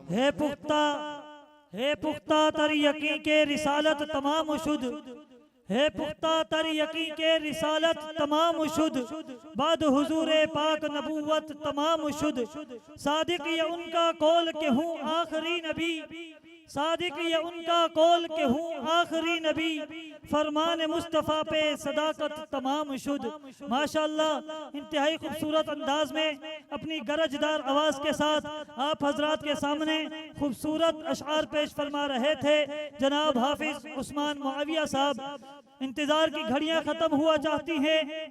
है पुख्ता तर यकीन के रिसालत तमाम शुद, है पुख्ता तर यकीन के रिसालत तमाम शुद, बाद हुजूरे पाक नबूवत तमाम शुद। सादिक ये उनका कौल के हूँ आखिरी नबी, सादिक ये उनका कौल के हूँ आखिरी नबी, फरमान मुस्तफ़ा पे सदाकत तमाम शुद। माशाअल्लाह इंतहाई खूबसूरत अंदाज में अपनी गरजदार आवाज़ के साथ आप हजरात के सामने खूबसूरत अशआर पेश फरमा रहे थे जनाब हाफिज उस्मान मुआविया साहब। इंतज़ार की घड़ियां ख़त्म हुआ चाहती हैं,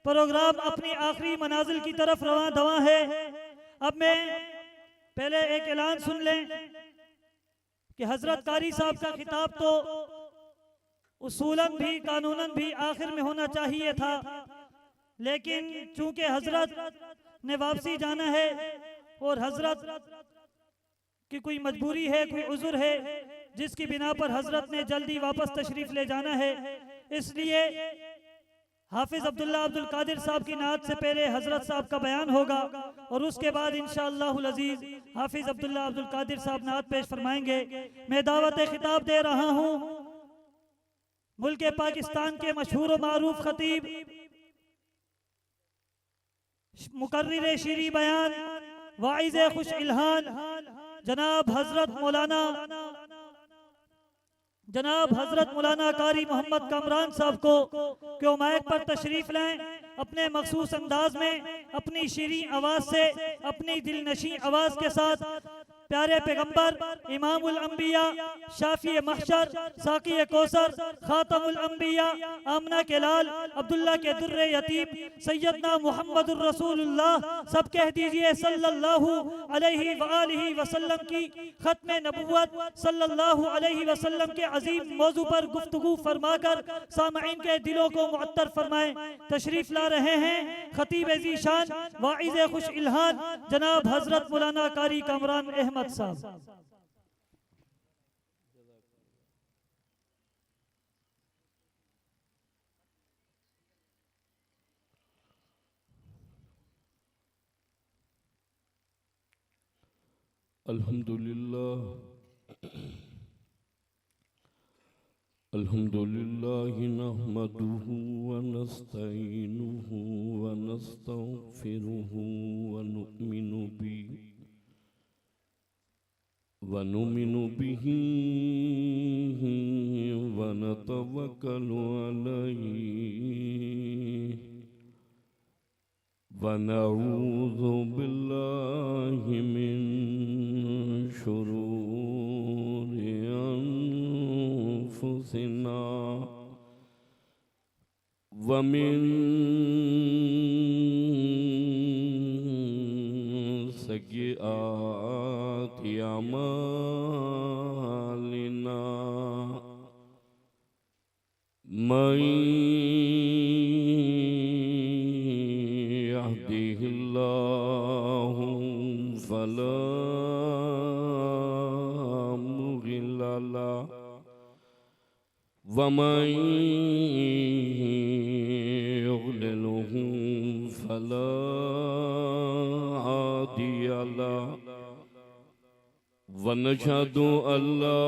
प्रोग्राम अपनी आखिरी मनाजिल की तरफ रवां दवा है। अब मैं पहले एक ऐलान सुन लें कि हजरत कारी साहब का खिताब तो उसूलन भी कानूनन भी आखिर में होना चाहिए था, लेकिन चूंकि हजरत ने वापसी जाना है और हजरत की कोई मजबूरी है, कोई उज़ुर है जिसकी बिना पर हजरत ने जल्दी वापस तशरीफ ले जाना है, इसलिए हाफिज अब्दुल्ला अब्दुल कादिर साहब की नात से पहले हजरत साहब का बयान होगा और उसके बाद इंशाअल्लाहुल अजीज हाफिज अब्दुल्ला अब्दुल कादिर साहब नात पेश फरमाएंगे। मैं दावत खिताब दे रहा हूँ मुल्क पाकिस्तान के मशहूर मारूफ खतीब मुकर्रिर शीरी बयान वाइज़ खुश इल्हान जनाब हजरत मौलाना कारी मोहम्मद कामरान साहब को क्यों माइक पर तशरीफ लाएं, अपने मखसूस अंदाज में अपनी शीरी आवाज से अपनी दिलनशी आवाज के साथ प्यारे पैगंबर इमामुल अंबिया शाफी महशर साकी कौसर खातमुल अंबिया आमना के लाल अब्दुल्ला के दुर्रे यतीम सैयदना मुहम्मदुर रसूलुल्लाह सब कह दीजिए सल्लल्लाहु अलैहि वआलिहि वसल्लम की खत्म नबुव्वत सल्लल्लाहु अलैहि वसल्लम के अजीम मौजू पर गुफ्तगू फरमाकर सामईन के दिलों को मुअत्तर फरमाएं। तशरीफ ला रहे हैं खतीब ज़ीशान वाइज़ खुश इल्हान जनाब हजरत मौलाना कारी कामरान अहमद साहब। अल्हम्दुलिल्लाह नहमदुहु व नस्तईनुहु व नस्तगफिरुहु व नुमिनु बिही व नतवक्कलु अलैहि व नऊज़ु बिल्लाहि मिन शुरूरि अनफुसिना व मिन सय्यिआति अमालिना मन यहदिहिल्लाहु फला मुदिल्ल लहु व मन युद्लिलहु फला हादिय लहु व नशहदु अल्ला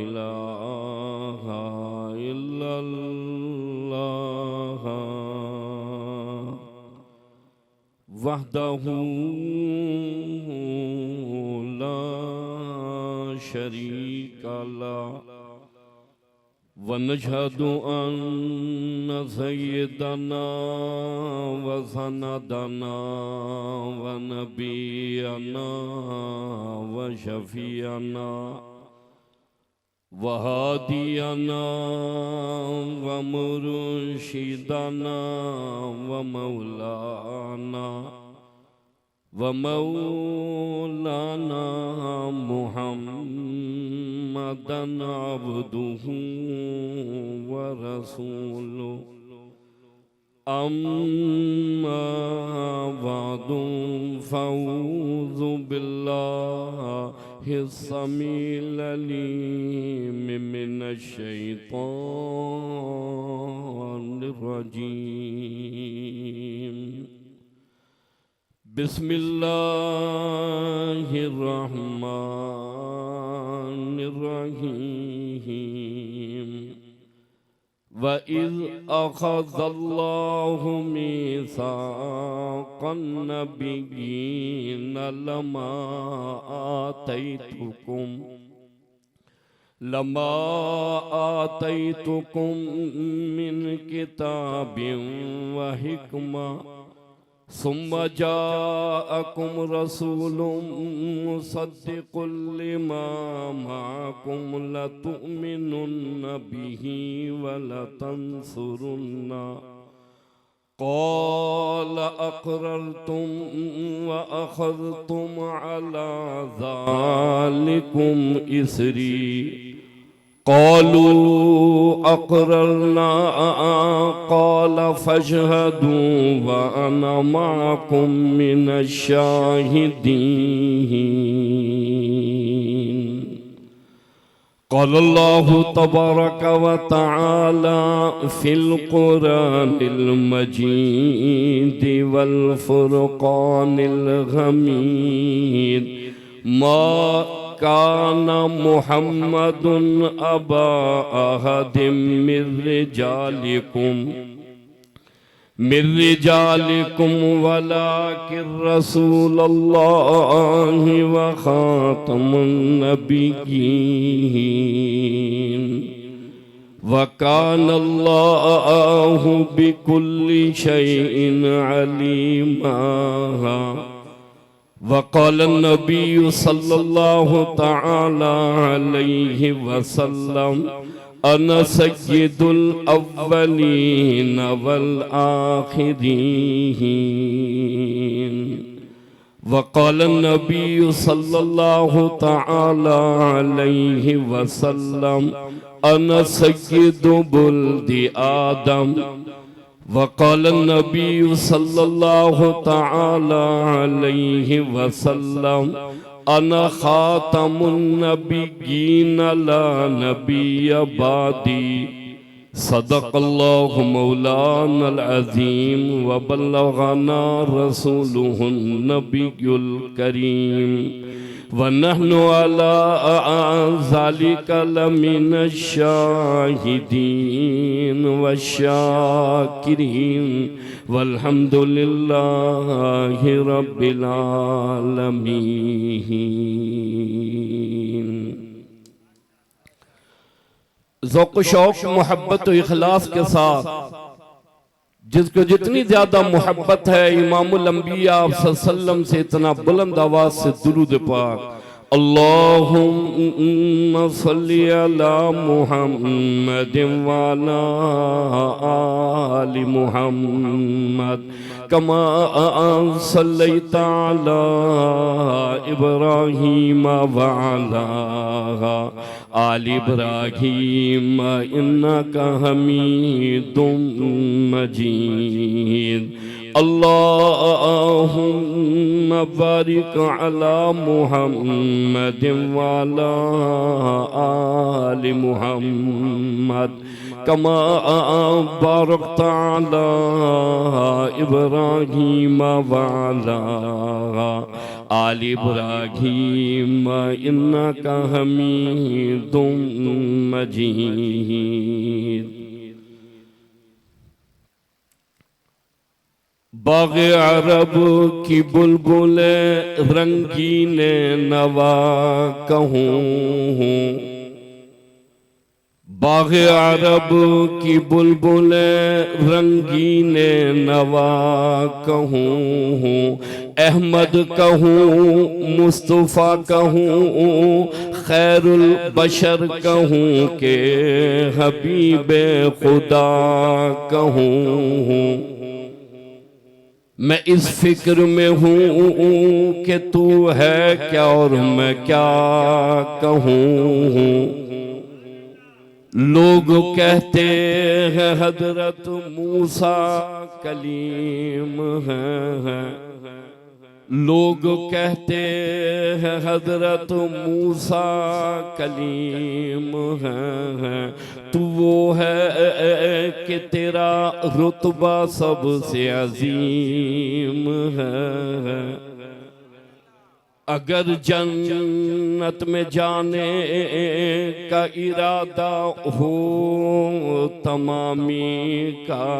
इलाहा इल्लल्लाह वहदहु ला शरीका लहु व नशहदु अन्न सय्यदना व सनदना व नबियना व शफियना व हादियना व मुर्शिदना व मौलाना मुहम्मदन अब्दुहु व रसूलुहु अम्मा बअदु फ़अऊज़ु बिल्लाहि समील अलीम मिनश शैतानिर रजीम बिस्मिल्लाहिर्रहमानिर्रहीम व इज़ अख़ज़ल्लाहु मीसाक़न नबिय्यीन लमा आतैतुकुम मिन किताबिन व हिकमा सुम्मा जाअकुम रसूलुम मुसद्दिक़ुल लिमा मअकुम लतु'मिनुन्न बिही व लतंसुरुन्ना क़ाल अक़ररतुम व अख़ज़तुम अला ज़ालिकुम इसरी क़ालू अक़ररना क़ाल फ़शहदू व अना मअकुम मिनश्शाहिदीन। क़ाल अल्लाहु तबारक व तआला फ़िल क़ुरानिल मजीद वल फ़ुरक़ानिल हमीद मा काना मुहम्मदुन अबा अहदिम मिर रिजालिकुम वलाकिन रसूलल्लाहि व खातमुन नबिय्यीन व कानल्लाहु बिकुल्लि शैइन अलीमा। वक़ाल नबी सल्लल्लाहु तआला अलैहि वसल्लम अना सय्यिदुल अव्वलीन वल आखिरीन। वक़ाल नबी सल्लल्लाहु तआला अलैहि वसल्लम अना सय्यिदु बुल्दी आदम। वक़ाल नबी सल्लल्लाहु तआला अलैहि वसल्लम अना ख़ातमुन नबिय्यीन ला नबिय्य बादी। सदक़ल्लाहु मौलानल अज़ीम व बल्लग़ना रसूलुहुन नबियुल करीम व नहनु अला ज़ालिका लमिनश शाहिदीन व शाकिरीन वल्हम्दुलिल्लाहि रब्बिल आलमीन। ज़ौक़ शौक़ मोहब्बत व इखलास के साथ जिसको जितनी ज्यादा मोहब्बत है इमामुल अंबिया आप सल्लल्लाहु से इतना बुलंद आवाज से दुरूद पाक अल्लाहुम्मा सल्ली अला मुहम्मदिन व अला आलि मुहम्मद कमा सल्लैता अला इब्राहीम व अला आलि इब्राहीम इन्नका हमीदुम मजीद। अल्लाहुम्मा बारिक अला मुहम्मदिन व अला आलि मुहम्मद कमा बारकता अला इब्राहीम व अला आलि इब्राहीम इन्नका हमीदुम मजीद। बाग़े अरब की बुलबुले रंगीने नवा कहूँ, बाग़े अरब की बुलबुले रंगीने नवा कहूँ, अहमद कहूँ मुस्तफ़ा कहूँ खैरुल बशर कहूँ के हबीबे खुदा कहूँ। मैं इस फिक्र में हूँ कि तू है क्या और मैं क्या कहूँ। लोग कहते हैं हजरत मूसा कलीम है, लोग कहते हैं हजरत मूसा कलीम है, तू वो है कि तेरा रुतबा सबसे अजीम है। अगर जन्नत में जाने का इरादा हो तमामी का,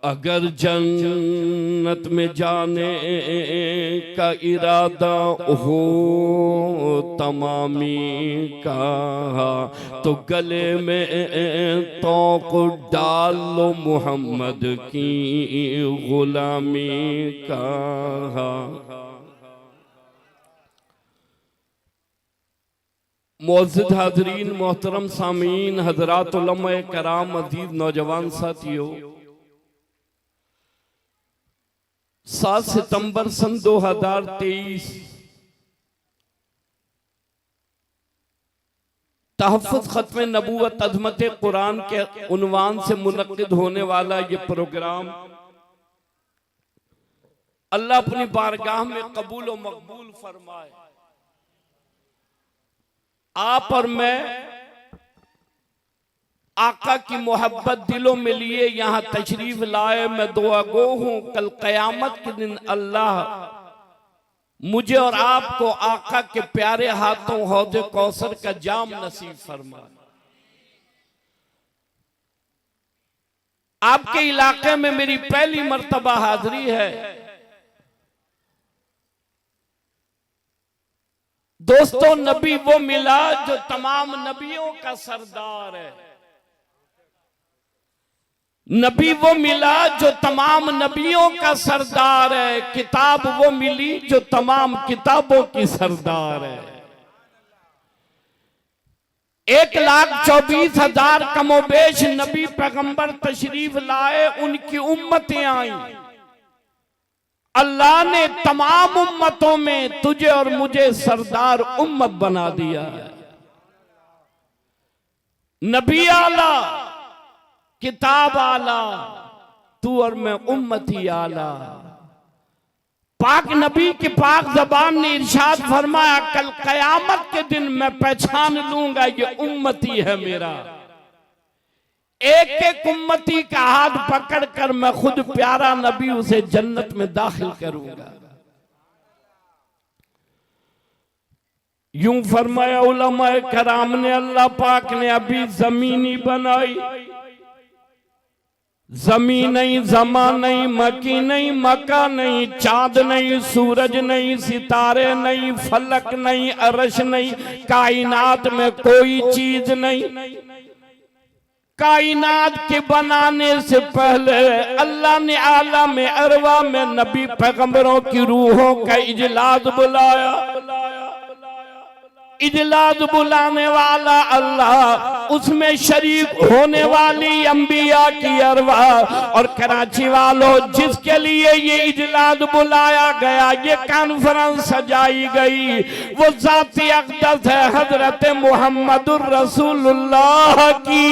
अगर जन्नत में जाने का इरादा हो तमामी का, तो गले में तौक डाल लो मोहम्मद की गुलामी का। मुअज़्ज़िज़ हाज़रीन, मोहतरम सामीन, हज़रात उलमा कराम, अज़ीज़ नौजवान साथियों, 7 सितंबर सन 2023 तहफ़्फ़ुज़ ख़त्म नबूवत अज़मत कुरान के उन्वान से मुनक़्क़िद होने वाला ये प्रोग्राम अल्लाह अपनी बारगाह में कबूल व मकबूल फरमाए। आप और मैं आका की मोहब्बत दिलों में लिए यहाँ तशरीफ लाए। मैं दुआ गो हूँ कल क़यामत के दिन अल्लाह मुझे और आपको आका के प्यारे हाथों हौज़े कौसर का जाम नसीब फरमाए। आपके इलाके में मेरी पहली मर्तबा हाजिरी है। दोस्तों, नबी वो मिला जो तमाम नबियों का सरदार है। नबी वो मिला जो तमाम नबियों का सरदार है। किताब वो मिली जो तमाम किताबों की सरदार है। 1,24,000 कमोबेश नबी पैगंबर तशरीफ लाए, उनकी उम्मतें आई। अल्लाह ने तमाम उम्मतों में तुझे और मुझे सरदार उम्मत बना दिया है। नबी आला, किताब आला, तू और मैं उम्मती आला। पाक नबी की पाक जबान ने इरशाद फरमाया, कल कयामत के दिन मैं पहचान लूंगा ये उम्मती है मेरा। एक एक उम्मती का हाथ पकड़कर मैं खुद प्यारा नबी उसे जन्नत में दाखिल करूंगा। यूं फरमाया उलमाए कराम ने, अल्लाह पाक ने अभी जमीनी बनाई, जमीन नहीं, जमा नहीं, मकी नहीं, मका नहीं, चांद नहीं, सूरज नहीं, सितारे नहीं, फलक नहीं, अरश नहीं, कायनात में कोई चीज नहीं। कायनात के बनाने से पहले अल्लाह ने आलम अरवा में नबी पैगंबरों की रूहों का इजलास बुलाया। इजलास बुलाने वाला अल्लाह, उसमें शरीक होने वाली अंबिया की अरवा। और कराची वालों, जिसके लिए ये इजलास बुलाया गया, ये कॉन्फ्रेंस सजाई गई, वो ज़ात-ए अक़दस है हजरत मुहम्मदुर रसूलुल्लाह की।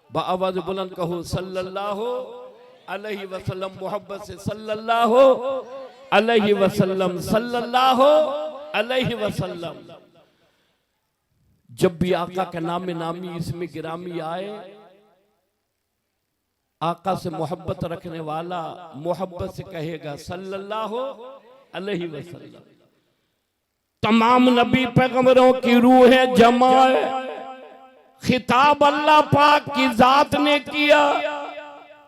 बाआवाज़ बुलंद कहो सल्लल्लाहु अलैहि वसल्लम, मोहब्बत से सल्लल्लाहु अलैहि वसल्लम, सल्लल्लाहु अलैहि वसल्लम। जब भी आका का नाम नामी इसमें गिरामी आए, आका से मोहब्बत रखने वाला मोहब्बत से कहेगा सल्लल्लाहु अलैहि वसल्लम। तमाम नबी पैगंबरों की रूहें जमा है। खिताब अल्लाह पाक की जात ने किया।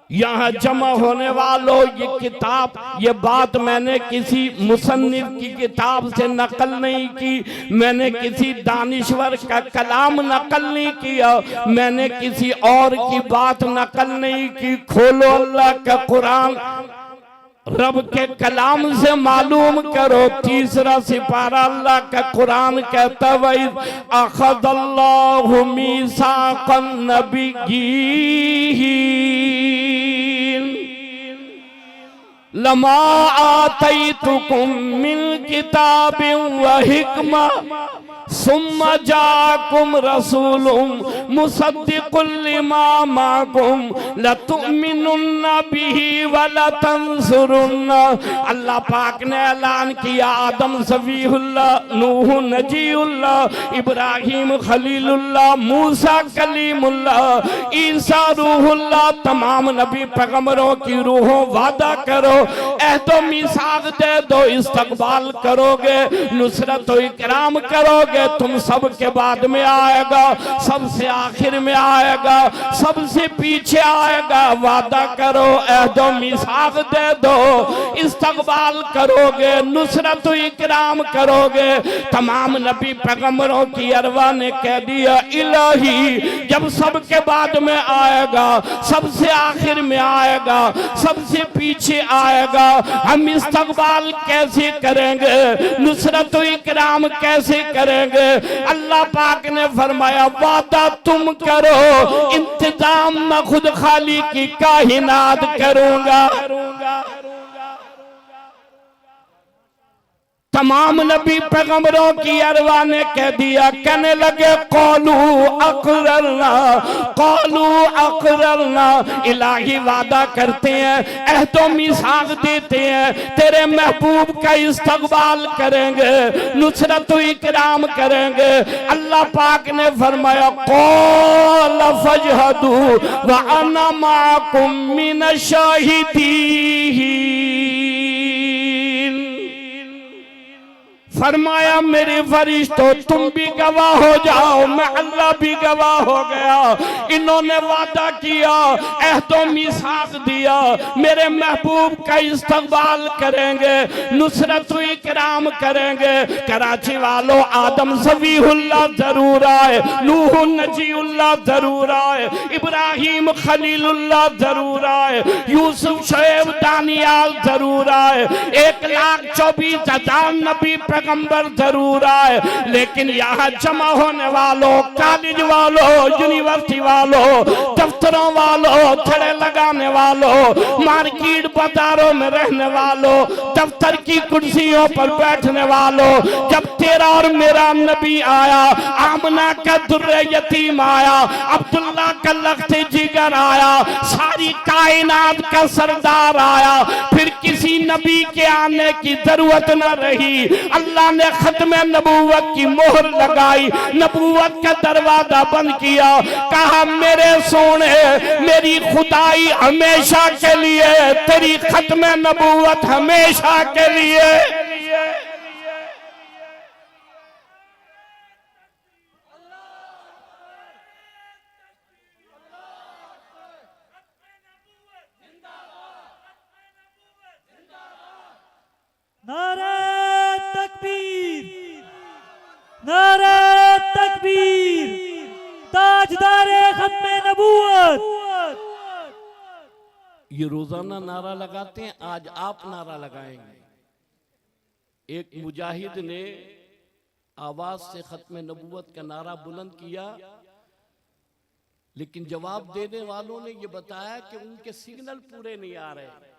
यहाँ जमा होने वालों, ये किताब, ये बात मैंने किसी मुसन्निफ की किताब से नकल नहीं की, मैंने किसी दानिश्वर का कलाम नकल नहीं किया, मैंने किसी और की बात नकल नहीं की। खोलो अल्लाह का कुरान, रब के कलाम से मालूम करो। 3रा सिपारा अल्लाह का कुरान कहता है, अख़ज़ल्लाहु मीसाक़न नबिय्यीन लमा आतैतुकुम मिन किताबिन व हिकमा सुम्मा जाकुम रसूलुम मुसद्दिकुल लिमा माकुम लतुमिनुन्ना बिही वलतंसुरुन्ना। अल्लाह पाक ने ऐलान किया, आदम ज़बीहुल्लाह, नूह नजीउल्लाह, इब्राहिम खलीलुल्लाह, मूसा कलीमुल्लाह, ईसा रूहुल्लाह, तमाम नबी पैगंबरों की रूहों वादा करो, अहदो मीसाक दे दो, इस्तकबाल करोगे, नुसरत और इकराम करोगे। तुम सबके बाद में आएगा, सबसे आखिर में आएगा, सबसे पीछे आएगा। वादा करो, अहदो मीसाक दे दो, इस्तकबाल करोगे, नुसरत और इकराम करोगे। तमाम नबी पैगंबरों की अरवा ने कह दिया, इलाही जब सबके बाद में आएगा, सबसे आखिर में आएगा, सबसे पीछे आएगा, हम इस्तकबाल कैसे करेंगे, नुसरत व इकराम कैसे करेंगे? अल्लाह पाक ने फरमाया, वादा तुम करो, इंतजाम मैं खुद खाली की काहिनात करूंगा। तमाम नबी पैगंबरों की अरवा ने कह दिया, कहने लगे कौलू अक़ररना, कौलू अक़ररना। इलाही वादा करते हैं, अहदो मीसाक देते हैं, तेरे महबूब का इस्तकबाल करेंगे, नुसरत व इकराम करेंगे। अल्लाह पाक ने फरमाया, क़ाल फजहदू व अना माकुम मिनश शाहिदीन। फरमाया, मेरे फरिश्तों तुम भी गवाह हो जाओ, मैं अल्लाह भी गवाह हो गया। इन्होंने वादा किया, अहदो मीसाक दिया, मेरे महबूब का इस्तकबाल करेंगे, नुसरत व इकराम करेंगे। कराची वालों, आदम ज़बीहुल्लाह जरूर आए, नूह नजीउल्लाह जरूर आए, इब्राहिम खलीलुल्लाह जरूर आए, यूसुफ शुएब दानियाल जरूर आए, 1,24,000 नबी पैगंबर जरूर आए। लेकिन यहाँ जमा होने वालों, कॉलेज वालों, यूनिवर्सिटी वालों, दफ्तरों वालों, ठड़े लगाने वालों, मार्केट बाजारों में रहने वालों, दफ्तर की कुर्सियों पर बैठने वालों, जब तेरा और मेरा नबी आया, आमना का दुर्रे यतीम आया, अब्दुल्ला का लख्ते जिगर आया, सारी कायनात का सरदार आया, फिर किसी नबी के आने की जरूरत न रही। अल्लाह ने खत्म नबूवत की मोहर लगाई, नबूवत का दरवाजा बंद किया, कहा मेरे सोने, मेरी खुदाई हमेशा के लिए, तेरी खत्म नबूवत हमेशा के लिए। नारे तकबीर, नारे तकबीर, ताजदारे खत्मे नबूवत। ये रोजाना नारा लगाते हैं, आज आप नारा लगाएंगे। एक मुजाहिद ने आवाज से खत्मे नबूवत का नारा बुलंद किया, लेकिन जवाब देने वालों ने ये बताया कि उनके सिग्नल पूरे नहीं आ रहे।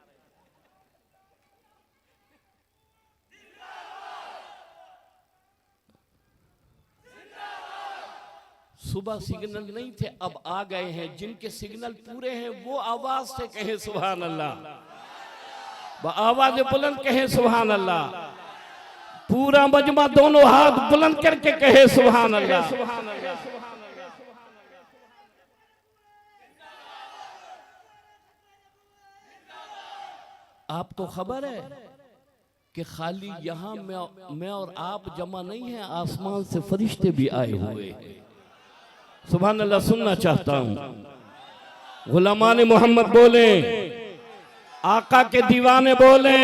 सुबह सिग्नल नहीं थे, अब आ गए हैं। जिनके सिग्नल पूरे हैं वो आवाज से कहे सुभान अल्लाह, आवाज बुलंद कहे सुभान अल्लाह। पूरा मजमा दोनों हाथ बुलंद करके कहे सुभान अल्लाह। आपको खबर है कि खाली यहां मैं और आप जमा नहीं है, आसमान से फरिश्ते भी आए हुए हैं। सुभान अल्लाह सुनना चाहता हूं। गुलामान मोहम्मद बोले, आका के दीवाने बोले,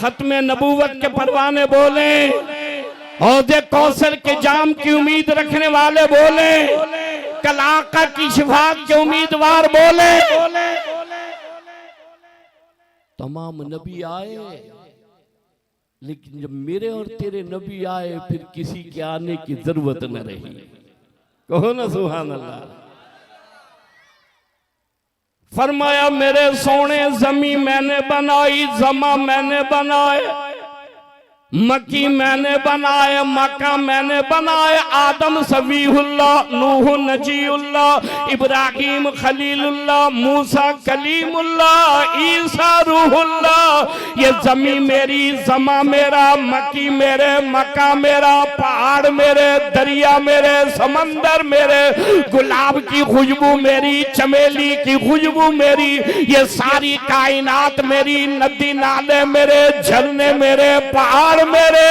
खत्मे नबूवत के परवाने बोले, औदे कौसर के जाम की उम्मीद रखने वाले बोले, कल आका की शिफात के उम्मीदवार बोले। तमाम नबी आए, लेकिन जब मेरे और तेरे नबी आए, फिर किसी के आने की जरूरत न रही। कहो ना सुभान अल्लाह। फरमाया, मेरे सोने जमी मैंने बनाई, जमा मैंने बनाए, मक्की मैंने बनाए, मक्का मका मैंने बनाए, आदम सफीहुल्लाह, नूह नजीउल्लाह, इब्राहिम खलीलुल्लाह, मूसा कलीमुल्लाह, ईसा रूहुल्लाह। ये जमी मेरी, जमा मेरा, मकी मेरे, मक्का मेरा, पहाड़ मेरे, दरिया मेरे, समंदर मेरे, गुलाब की खुशबू मेरी, चमेली की खुशबू मेरी, ये सारी कायनात मेरी, नदी नाले मेरे, झरने मेरे, पहाड़ मेरे,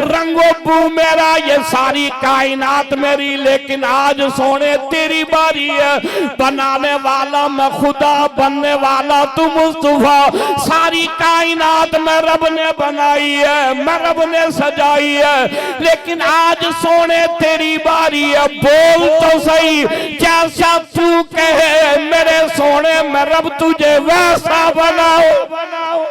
रंगो बू मेरा, ये सारी कायनात मेरी। लेकिन आज सोने तेरी बारी है, बनाने वाला मैं खुदा, बनने वाला तू मुस्तफा। सारी कायनात में रब ने बनाई है, मैं रब ने सजाई है, लेकिन आज सोने तेरी बारी है। बोल तो सही, जैसा तू कहे मेरे सोने, मैं रब तुझे वैसा बनाओ।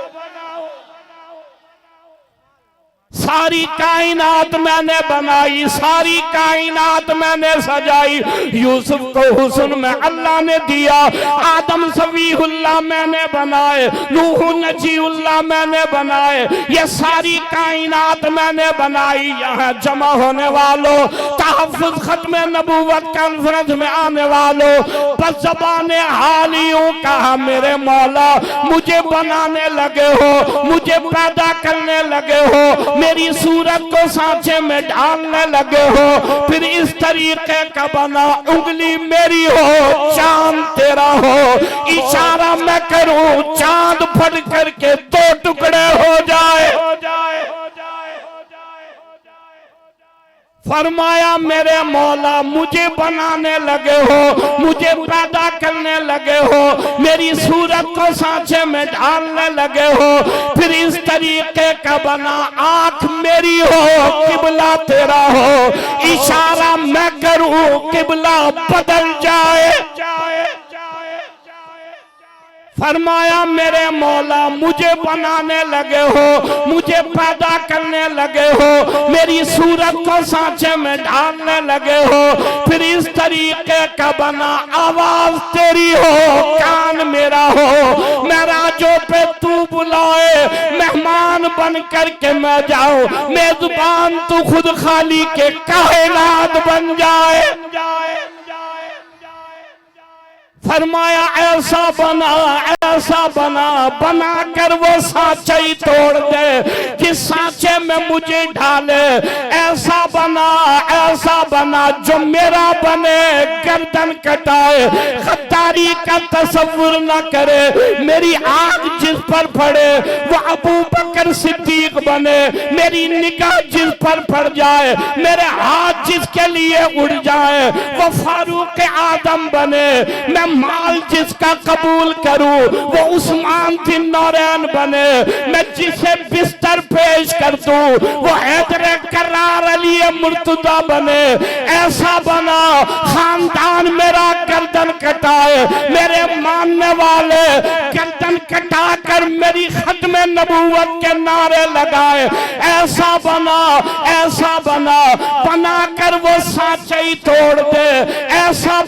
सारी कायनात मैंने बनाई, सारी कायनात मैंने सजाई। यूसुफ को हुस्न में अल्लाह ने दिया, आदम सफीहुल्लाह मैंने बनाए, नूह नजीउल्लाह मैंने बनाए, ये सारी कायनात मैंने बनाई। यहाँ जमा होने वालों, तहफ्फुज़ खत्म नबूवत कॉन्फ्रेंस में आने वालों, बस ज़बाने हाल यूं कहा, मेरे मौला मुझे बनाने लगे हो, मुझे पैदा करने लगे हो, मेरी सूरत को सांचे में ढालने लगे हो, फिर इस तरीके का बना, उंगली मेरी हो, चांद तेरा हो, इशारा मैं करूं, चांद फट करके दो टुकड़े हो जाए। फरमाया मेरे मौला मुझे बनाने लगे हो, मुझे पैदा करने लगे हो, मेरी सूरत को सांचे में ढालने लगे हो, फिर इस तरीके का बना, आंख मेरी हो, किबला तेरा हो, इशारा मैं करूं, किबला बदल जाए। फरमाया मेरे मौला मुझे बनाने लगे हो, मुझे पैदा करने लगे हो, मेरी सूरत को सांचे में ढालने लगे हो, फिर इस तरीके का बना, आवाज तेरी हो, कान मेरा हो, मेराजों पे तू बुलाए, मेहमान बन करके मैं जाऊं, मेजबान तू खुद खाली के कायनात बन जाए। फरमाया ऐसा बना, ऐसा बना, बना कर वो सांचा ही तोड़ दे जिस सांचे में मुझे ढाले। ऐसा बना जो मेरा बने, गर्दन कटाए, खद्दारी का तस्वुर न करे, मेरी आग जिस पर पड़े वो अबू बकर सिद्दीक बने, मेरी निगाह जिस पर पड़ जाए, मेरे हाथ जिसके लिए उड़ जाए वो फारूक आदम बने, मैं माल जिसका कबूल करूं वो उस्मान बिन नौरैन बने, मैं जिसे बिस्तर पेश कर दूं वो हैदर करार अली मुर्तजा बने। ऐसा बना खानदान मेरा गर्दन कटाए, मेरे मानने वाले गर्दन कटा कर मेरी खत्म नबूवत के नारे लगाए। ऐसा बना बना कर वो सांचे ही तोड़ दे। ऐसा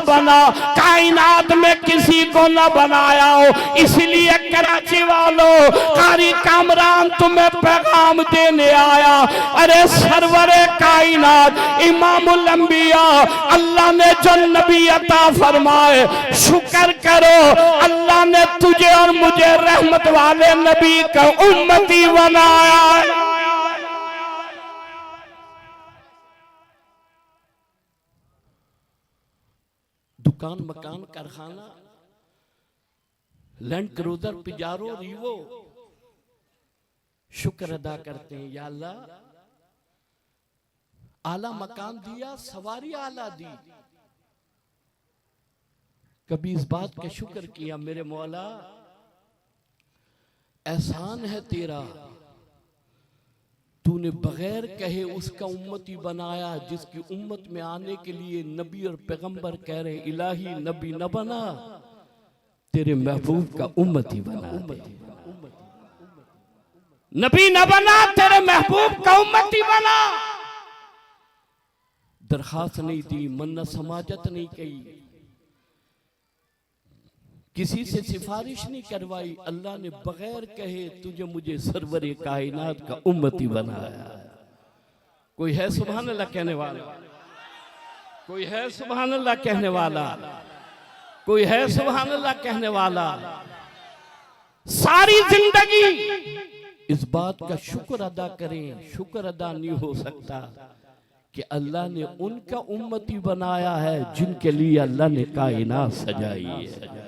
बना कायनात में किसी को न बनाया हो। इसलिए कराची वालों, कारी कामरान तुम्हें पैगाम देने आया। अरे सरवरे कायनात इमामुल अंबिया, अल्लाह ने जो नबी अता फरमाए, शुक्र करो अल्लाह ने तुझे और मुझे रहमत वाले नबी का उम्मती बनाया। दुकान, मकान, कारखाना, लैंड क्रूजर, पिजारो, रीवो, शुक्र अदा करते हैं या अल्लाह आला मकान दिया, सवारी आला दी। कभी इस बात का शुक्र किया मेरे मौला एहसान है तेरा, तूने बगैर कहे उसका उम्मती बनाया जिसकी उम्मत में आने के लिए नबी और पैगंबर कह रहे इलाही नबी न बना, तेरे महबूब का उम्मती बना। नबी न बना, तेरे महबूब का उम्मती बना। दरखास्त नहीं दी, मन्नत समाजत नहीं की, किसी से सिफारिश नहीं करवाई, अल्लाह ने बगैर कहे तुझे मुझे सरवरे कायनात का उम्मती बनाया। कोई है सुभान अल्लाह कहने वाला? कोई है सुभान अल्लाह कहने वाला? कोई है सुभान अल्लाह कहने वाला? सारी जिंदगी इस बात का शुक्र अदा करें, शुक्र अदा नहीं हो सकता कि अल्लाह ने उनका उम्मती बनाया है जिनके लिए अल्लाह ने कायनात सजाई है।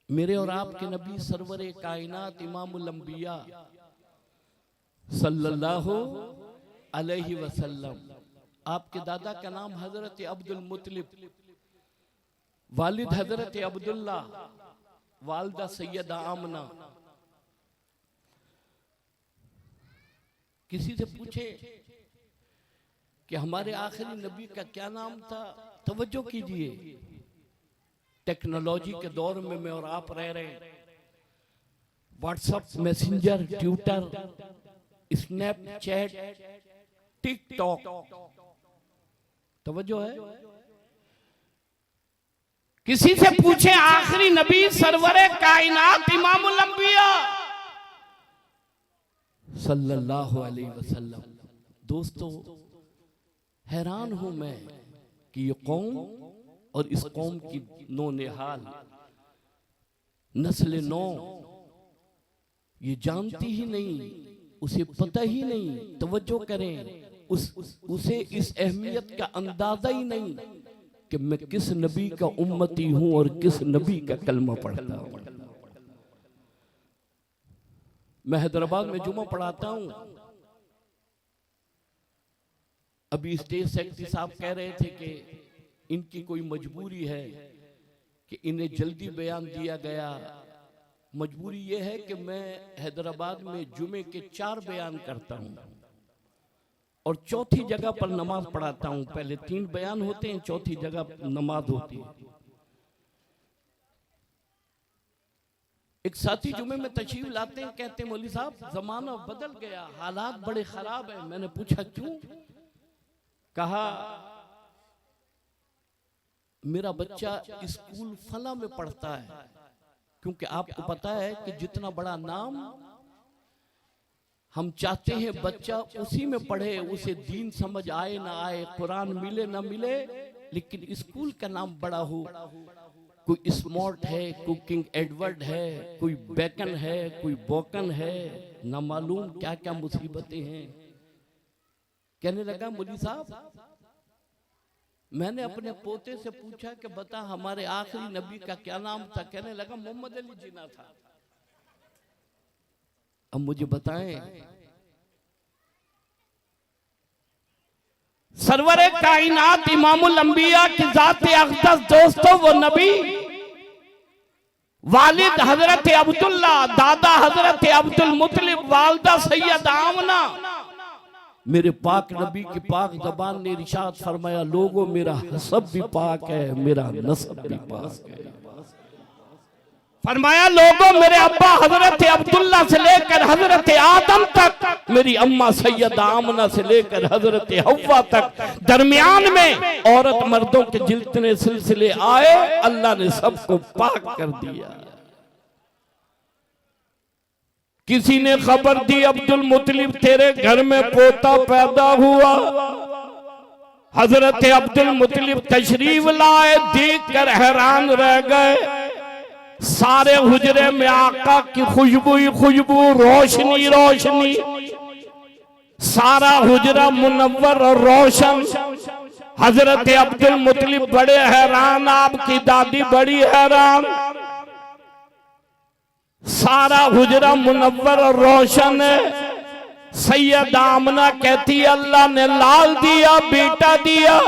मेरे और आपके नबी सरवरे कायनात इमामुल अंबिया सल्लल्लाहु अलैहि वसल्लम, आपके दादा का नाम हजरत अब्दुल मुत्तलिब, वालिद हजरत अब्दुल्ला, वालदा सैयदा आमना। किसी से पूछे कि हमारे आखिरी नबी का क्या नाम था, तवज्जो कीजिए, टेक्नोलॉजी के दौर में मैं और आप रह रहे हैं, WhatsApp, messenger, Twitter, Snapchat, TikTok, तवज्जो है। किसी से पूछे आखिरी नबी सरवरे कायनात इमामुल अंबिया सल्लल्लाहु अलैहि वसल्लम। दोस्तों, हैरान हूं मैं कि ये कौम और इस कौम की नो निहाल नस्ल नौ ये जानती ही नहीं, उसे पता ही नहीं, तवज्जो करें, उसे इस अहमियत का अंदाजा ही नहीं कि मैं किस नबी का उम्मती हूं और किस नबी का कलमा पढ़ता हूं। मैं हैदराबाद में जुमा पढ़ाता हूं। अभी स्टेज सेक्रेटरी साहब कह रहे थे कि इनकी कोई मजबूरी है कि इन्हें जल्दी बयान दिया गया। मजबूरी यह है कि मैं हैदराबाद में जुमे के 4 बयान करता हूं और चौथी जगह पर नमाज पढ़ाता हूं। पहले 3 बयान होते हैं, चौथी जगह नमाज होती है। एक साथी जुमे में तशरीफ लाते हैं, कहते हैं मौलवी साहब जमाना बदल गया, हालात बड़े खराब है। मैंने पूछा क्यों? कहा मेरा बच्चा स्कूल फला में पढ़ता है, क्योंकि आपको पता है कि जितना बड़ा नाम हम चाहते हैं बच्चा उसी में पढ़े, उसे दीन समझ आए ना आए, कुरान मिले ना मिले, लेकिन स्कूल का नाम बड़ा हो। कोई स्मार्ट है, कोई किंग एडवर्ड है, कोई बेकन है, कोई बोकन है, ना मालूम क्या क्या मुसीबतें हैं। कहने लगा मौलवी साहब, मैंने अपने पोते से पूछा कि बता हमारे आखिरी नबी का क्या नाम था? कहने लगा मोहम्मद अली जिन्ना था। अब मुझे बताएं, सरवरे कायनात इमामुल अंबिया की जाते अक़दस, दोस्तों वो नबी, वालिद हजरत अब्दुल्ला, दादा हजरत अब्दुल मुत्तलिब, वालदा सैयदा आमना, मेरे पाक नबी की पाक ज़बान ने इरशाद फरमाया, लोगों मेरा हसब भी पाक है, मेरा नसब भी पाक है। फरमाया लोगों मेरे अब्बा हजरत अब्दुल्ला से लेकर हजरत आदम तक, मेरी अम्मा सैयदा आमना से लेकर हजरत हव्वा तक, दरमियान में औरत मर्दों के जितने सिलसिले आए अल्लाह ने सबको पाक कर दिया। किसी ने खबर दी अब्दुल मुत्तलिब तेरे घर में पोता पैदा हुआ। हजरत अब्दुल मुत्तलिब तशरीफ लाए, देख कर हैरान रह गए। सारे हुजरे में आका की खुशबू ही खुशबू, रोशनी रोशनी, सारा हुजरा मुनव्वर और रोशन। हजरत अब्दुल मुत्तलिब बड़े हैरान, आपकी दादी बड़ी हैरान। सारा हुजरा मुनव्वर और रोशन है। सैयदा आमना कहती अल्लाह ने लाल दिया, बेटा दिया।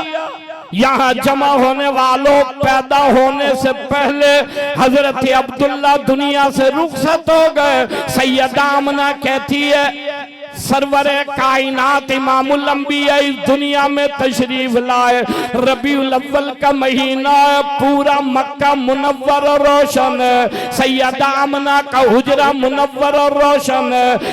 यहाँ जमा होने वालों, पैदा होने से पहले हजरत अब्दुल्ला दुनिया से रुखसत हो गए। सैयदा आमना कहती है सरवर कायनात इमामुल अंबिया इस दुनिया में तशरीफ लाए। रबीउल अव्वल का महीना पूरा मक्का मुनव्वर और रोशन, सैयदा आमना का हुजरा मुनव्वर और रोशन।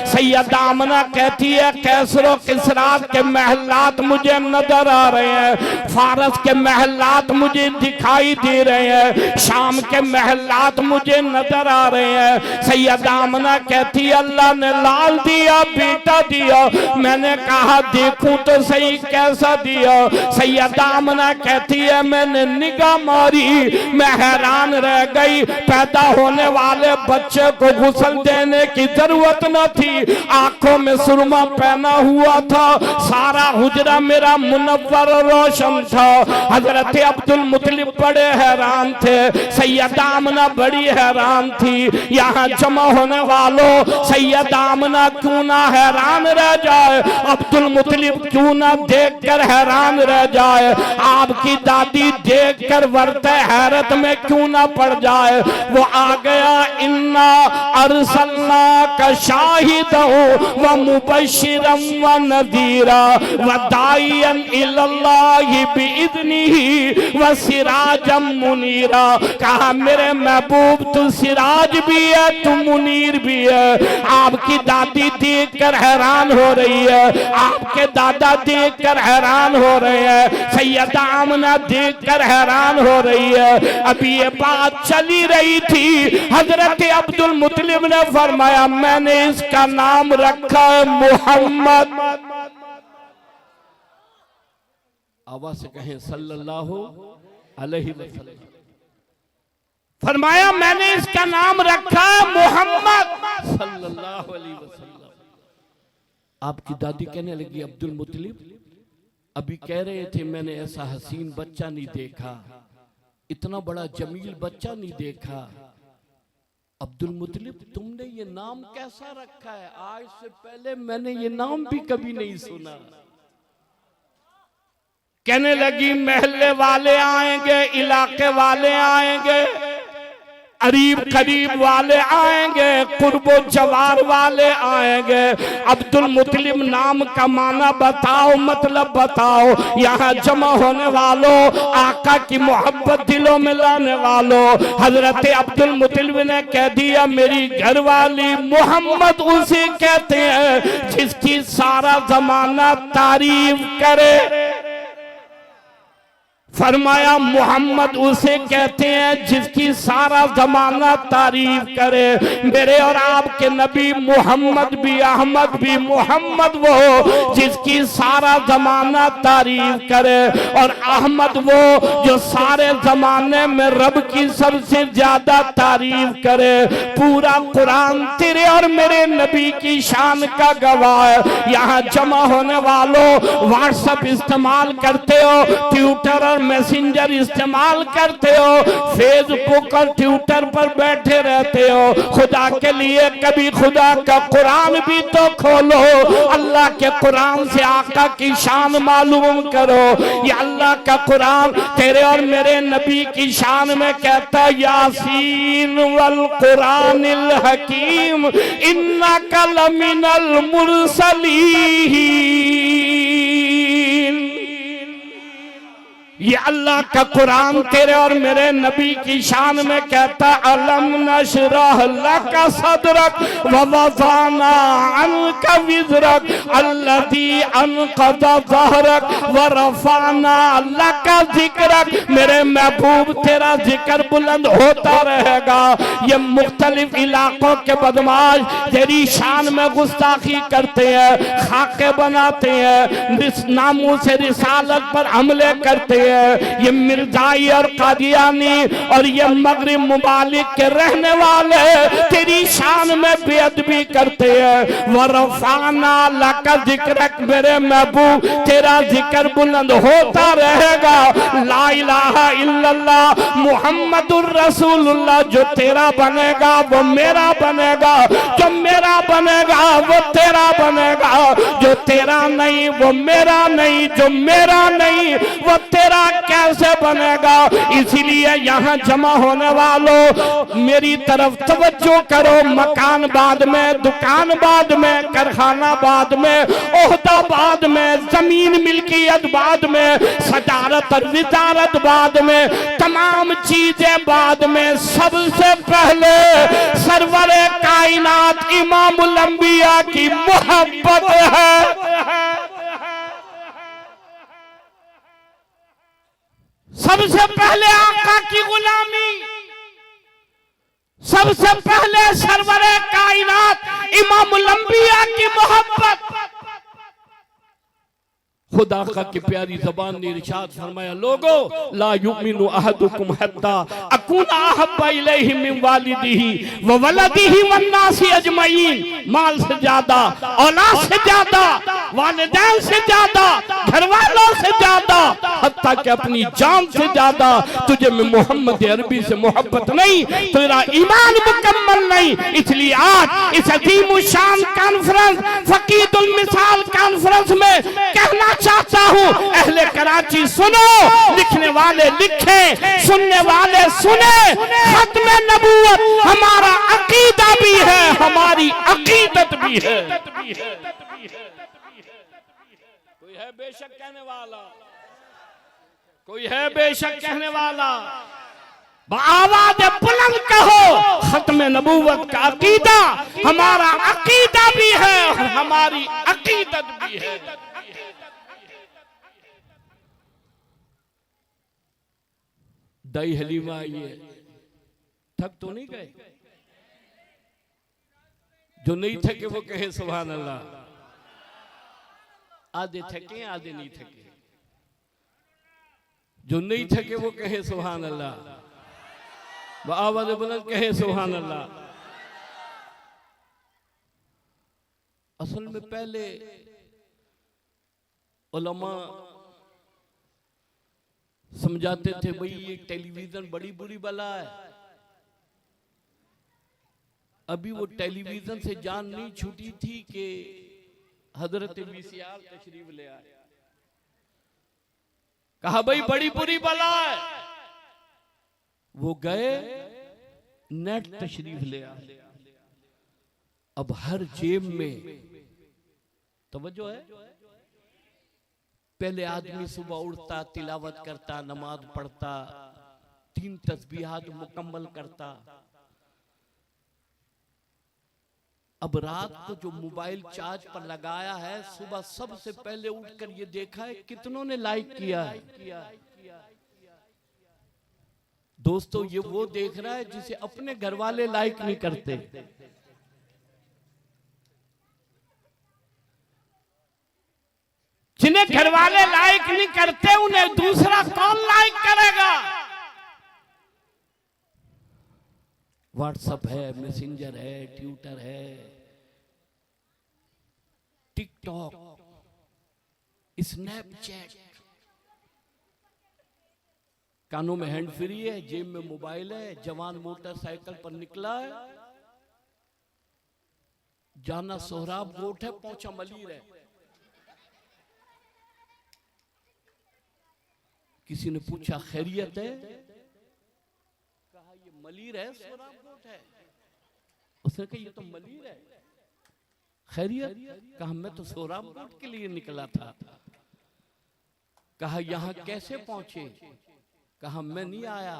सैयदा आमना कहती है कैसरो किसरा के महलात मुझे नजर आ रहे हैं, फारस के महलात मुझे दिखाई दे रहे हैं, शाम के महलात मुझे नजर आ रहे हैं। सैयदा आमना कहती है अल्लाह ने लाल दिया बेटा दिया। मैंने कहा देखूं तो सही कैसा दिया। सैयदा आमना कहती है मैंने निगाह मारी, मैं हैरान रह गई। पैदा होने वाले बच्चे को गुस्ल देने की जरूरत न थी, आंखों में सुरमा पहना हुआ था, सारा हुजरा मेरा मुनव्वर रोशन था। हजरत अब्दुल मुत्तलिब बड़े हैरान थे, सैयदा आमना बड़ी हैरान थी। यहाँ जमा होने वालों सैयदा आमना क्यों ना हैरान रह जाए, अब्दुल मुत्तलिब क्यों ना देखकर हैरान रह जाए, आपकी दादी देखकर वर्ते हैरत में क्यों ना पड़ जाए। वो आ गया इन्ना अरसलना का शाहिदन व मुबश्शिरन व नज़ीरा व दाइयन इलल्लाहि बिइज़निही व सिराजम मुनीरा। कहा मेरे महबूब तू सिराज भी है तू मुनीर भी है। आपकी दादी देखकर हैरान हो रही है, आपके दादा देखकर हैरान हो रहे हैं, सैयदा आमना देखकर हैरान हो रही है। अभी ये बात चली रही थी, हजरत अब्दुल मुत्तलिब ने फरमाया मैंने इसका नाम रखा है मोहम्मद। आवाज से कहें सल्लल्लाहु अलैहि वसल्लम। फरमाया मैंने इसका नाम रखा मोहम्मद सल्लल्लाहु अलैहि वसल्लम। आपकी दादी कहने लगी अब्दुल मुत्तलिब अभी कह रहे थे मैंने ऐसा हसीन बच्चा नहीं देखा, इतना बड़ा जमील बच्चा नहीं देखा। अब्दुल मुत्तलिब तुमने ये नाम कैसा रखा है, आज से पहले मैंने ये नाम भी कभी नहीं सुना। कहने लगी महल्ले वाले आएंगे, इलाके वाले आएंगे, करीब करीब वाले आएंगे, कुर्बो जवार वाले आएंगे। अब्दुल मुत्तलिब नाम का माना बताओ, मतलब बताओ। यहाँ जमा होने वालों, आका की मोहब्बत दिलों में लाने वालों, हजरत अब्दुल मुत्तलिब ने कह दिया मेरी घरवाली मोहम्मद उसे कहते हैं जिसकी सारा जमाना तारीफ करे। फरमाया मोहम्मद उसे कहते हैं जिसकी सारा जमाना तारीफ करे। मेरे और आपके नबी मोहम्मद भी अहमद भी मोहम्मद वो जिसकी सारा जमाना तारीफ करे, और अहमद वो जो सारे जमाने में रब की सबसे ज्यादा तारीफ करे। पूरा कुरान तेरे और मेरे नबी की शान का गवाह है। यहाँ जमा होने वालों व्हाट्सएप इस्तेमाल करते हो, ट्विटर और मैसेंजर इस्तेमाल करते हो, फेसबुक और ट्विटर पर बैठे रहते हो। खुदा के लिए कभी खुदा का कुरान भी तो खोलो, अल्लाह के कुरान से आका की शान मालूम करो। ये अल्लाह का कुरान तेरे और मेरे नबी की शान में कहता यासीन वल कुरानिल हकीम इन्नका लमिनल मुरसलीन। ये अल्लाह का कुरान तेरे और मेरे नबी की शान में कहता अलम नशरह लका सदरक व वज़अना अन्का विज़रक अल्लज़ी अनक़ज़ ज़हरक व रफ़अना लका ज़िक्रक। मेरे महबूब तेरा जिक्र बुलंद होता रहेगा। ये मुख्तलिफ इलाकों के बदमाश तेरी शान में गुस्ताखी करते हैं, खाके बनाते हैं, नामों से रिसालत पर हमले करते हैं। ये मिर्जाई और कादियानी और ये मगरिब मुमालिक के रहने वाले तेरी शान में बेअदबी करते हैं। वरफ़अना लका ज़िक्रक, मेरे महबूब तेरा जिक्र बुलंद होता रहेगा। ला इलाहा इल्लल्लाह मुहम्मदुर रसूलुल्लाह, जो तेरा बनेगा वो मेरा बनेगा, जो मेरा बनेगा वो तेरा बनेगा, जो तेरा नहीं वो मेरा नहीं, जो मेरा नहीं वो तेरा मेरा कैसे बनेगा। इसलिए यहाँ जमा होने वालों मेरी तरफ तवज्जो करो। मकान बाद में, दुकान बाद में, कारखाना बाद में, ओहदा बाद में, जमीन मिल्कियत बाद में, सजारत और विजारत बाद में, तमाम चीजें बाद में, सबसे पहले सरवरे कायनात इमामुल अंबिया की मोहब्बत है। सबसे पहले आका की गुलामी, सबसे पहले सरवरे कायनात इमामुल अंबिया की मोहब्बत। खुदा का की प्यारी जबान ने इरशाद फरमाया, लोगो ला युमिनु अहदुकुम हत्ता अकुना अहब्बा इलैहि मिन वालिदिही व वलदिही वन नासी अजमईन। माल से ज्यादा, औलाद से ज्यादा, वालिदैन से ज्यादा, घर वालों से ज्यादा, हत्ता कि अपनी जान से ज्यादा तुझे में मोहम्मद अरबी से मोहब्बत नहीं, तेरा ईमान मुकम्मल नहीं। इसलिए आज इस अजीम शान कॉन्फ्रेंस, फकीदुल मिसाल कॉन्फ्रेंस में कहना चाहता हूं, अहले कराची सुनो, लिखने वाले लिखे, सुनने वाले सुने। खत्म नबूवत हमारा अकीदा भी है, हमारी अकीदत भी है। कोई है बेशक कहने वाला, कोई है बेशक कहने वाला, आवाज बुलंद कहो, खत्म नबूवत का अकीदा हमारा अकीदा भी है और हमारी अकीदत भी है। दाई हलीमा आइए, थक तो नहीं गए? जो नहीं थके वो कहे सुभान अल्लाह। आधे थके, आधे नहीं थके। जो नहीं थके वो कहे सुभान अल्लाह, वो आवाज बुलंद कहे सुभान अल्लाह। असल में पहले उलमा समझाते थे भाई ये टेलीविजन बड़ी बुरी बला है। अभी वो टेलीविजन से जान नहीं छूटी थी कि हजरत वीसीआर तशरीफ ले आए। कहा भाई बड़ी बुरी बला है, वो गए, नेट तशरीफ ले आए। अब हर जेब में तवज्जो है। पहले आदमी सुबह उठता, तिलावत करता, नमाज पढ़ता, 3 तस्बीहात मुकम्मल करता। अब रात को जो मोबाइल चार्ज पर लगाया है, सुबह सबसे पहले उठकर ये देखा है कितनों ने लाइक किया है। दोस्तों ये वो देख रहा है जिसे अपने घर वाले लाइक नहीं करते। जिन्हें घर वाले लाइक नहीं करते उन्हें दूसरा कौन लाइक करेगा? व्हाट्सएप है, मैसेंजर है, ट्विटर है, टिकटॉक, स्नैपचैट। कानों में हैंड फ्री है, जेब में मोबाइल है, जवान मोटरसाइकिल पर निकला है, जाना सोहराब गोट है, पहुंचा मलीर है। किसी ने पूछा खैरियत है? कहा ये मलीर है, सोहराब गोट है। उसने कहा ये तो मलीर है, खैरियत? कहा मैं तो सोहराब गोट के लिए निकला था। कहा यहां कैसे पहुंचे? कहा मैं नहीं आया,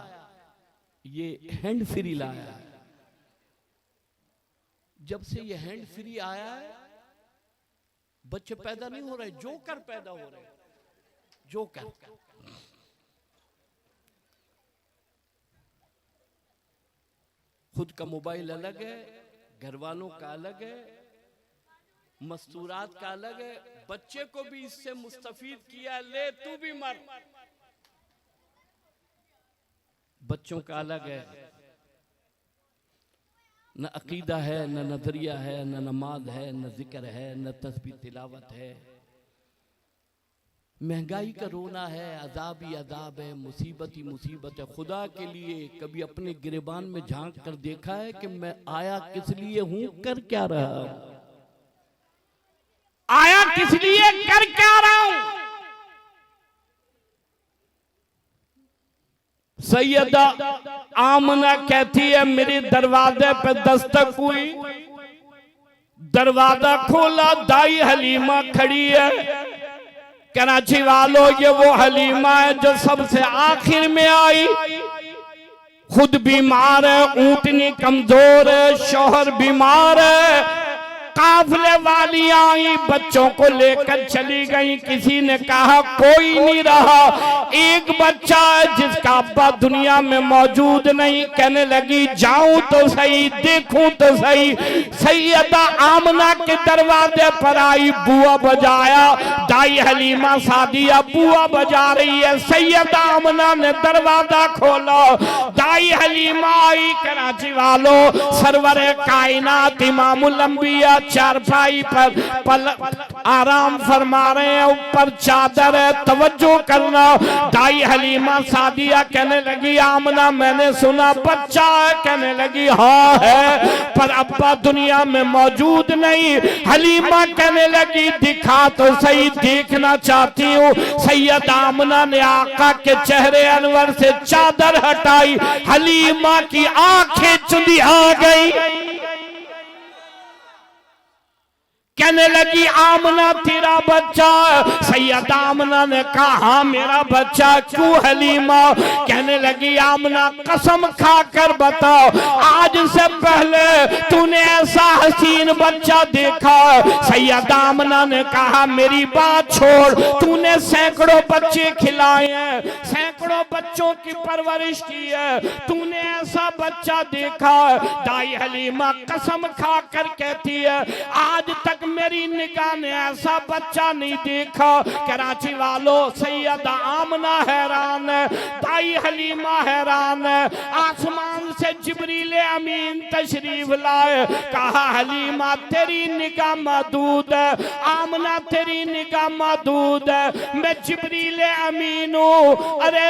ये हैंड फ्री लाया। जब से ये हैंड फ्री आया है बच्चे पैदा नहीं हो रहे, जोकर पैदा हो रहे, जोकर। खुद का मोबाइल अलग है, घर वालों का अलग है, मस्तूरात का अलग है। बच्चे को भी इससे मुस्तफीद किया, ले तू भी मर। बच्चों का अलग है, न अकीदा है, न नजरिया है, न नमाज है, न जिक्र है, न तस्बीह तिलावत है। महंगाई का रोना है, अजाब ही अजाब है, मुसीबत ही मुसीबत है। खुदा के लिए कभी अपने गिरेबान में झांक कर देखा है कि मैं आया किस लिए हूं, कर क्या रहा हूं? आया किस लिए, कर क्या रहा हूं? सैयदा आमना कहती है मेरे दरवाजे पे दस्तक हुई, दरवाजा खोला, दाई हलीमा खड़ी है। कराची वालों ये वो हलीमा है जो सबसे आखिर में आई, खुद बीमार है, ऊँटनी कमजोर है, शौहर बीमार है। काफले वाली आई, बच्चों को लेकर चली गई। किसी ने कहा कोई नहीं रहा, एक बच्चा है जिसका अब्बा दुनिया में मौजूद नहीं। कहने लगी जाऊं तो सही, देखूं तो सही। सैयदा आमना के दरवाजे पर आई, बुआ बजाया। दाई हलीमा सादिया बुआ बजा रही है। सैयदा आमना ने दरवाजा खोला, दाई हलीमा आई। कराची वालों सरवर कायनात इमामुल अंबिया चारपाई पर आराम फरमा रहे हैं, ऊपर चादर है, तवज्जो करना। दाई हलीमा सादिया कहने लगी आमना मैंने सुना बच्चा है। कहने लगी हाँ है, पर अब्बा दुनिया में मौजूद नहीं। हलीमा कहने लगी दिखा तो सही, देखना चाहती हूँ। सैयद आमना ने आका के चेहरे अनवर से चादर हटाई, हलीमा की आंखें चुंधिया गई। कहने लगी आमना तेरा बच्चा। सैयद आमना ने कहा हाँ मेरा बच्चा। क्यों हलीमा? कहने लगी आमना कसम खाकर बताओ, आज से पहले तूने ऐसा हसीन बच्चा देखा? सैयद आमना ने कहा मेरी बात छोड़, तूने सैकड़ों बच्चे खिलाए हैं, सैकड़ों बच्चों की परवरिश की है, तूने ऐसा बच्चा देखा? दाई हलीमा कसम खाकर कहती है आज तक मेरी निगाह ने ऐसा बच्चा नहीं देखा। कराची वालों सैयद आमना हैरान है, दाई हलीमा हैरान है। आसमान से जिब्रील अमीन तशरीफ लाए, कहा हलीमा तेरी निगाह महदूद है, आमना तेरी निगाह महदूद है, मैं जिब्रील अमीन हूँ। अरे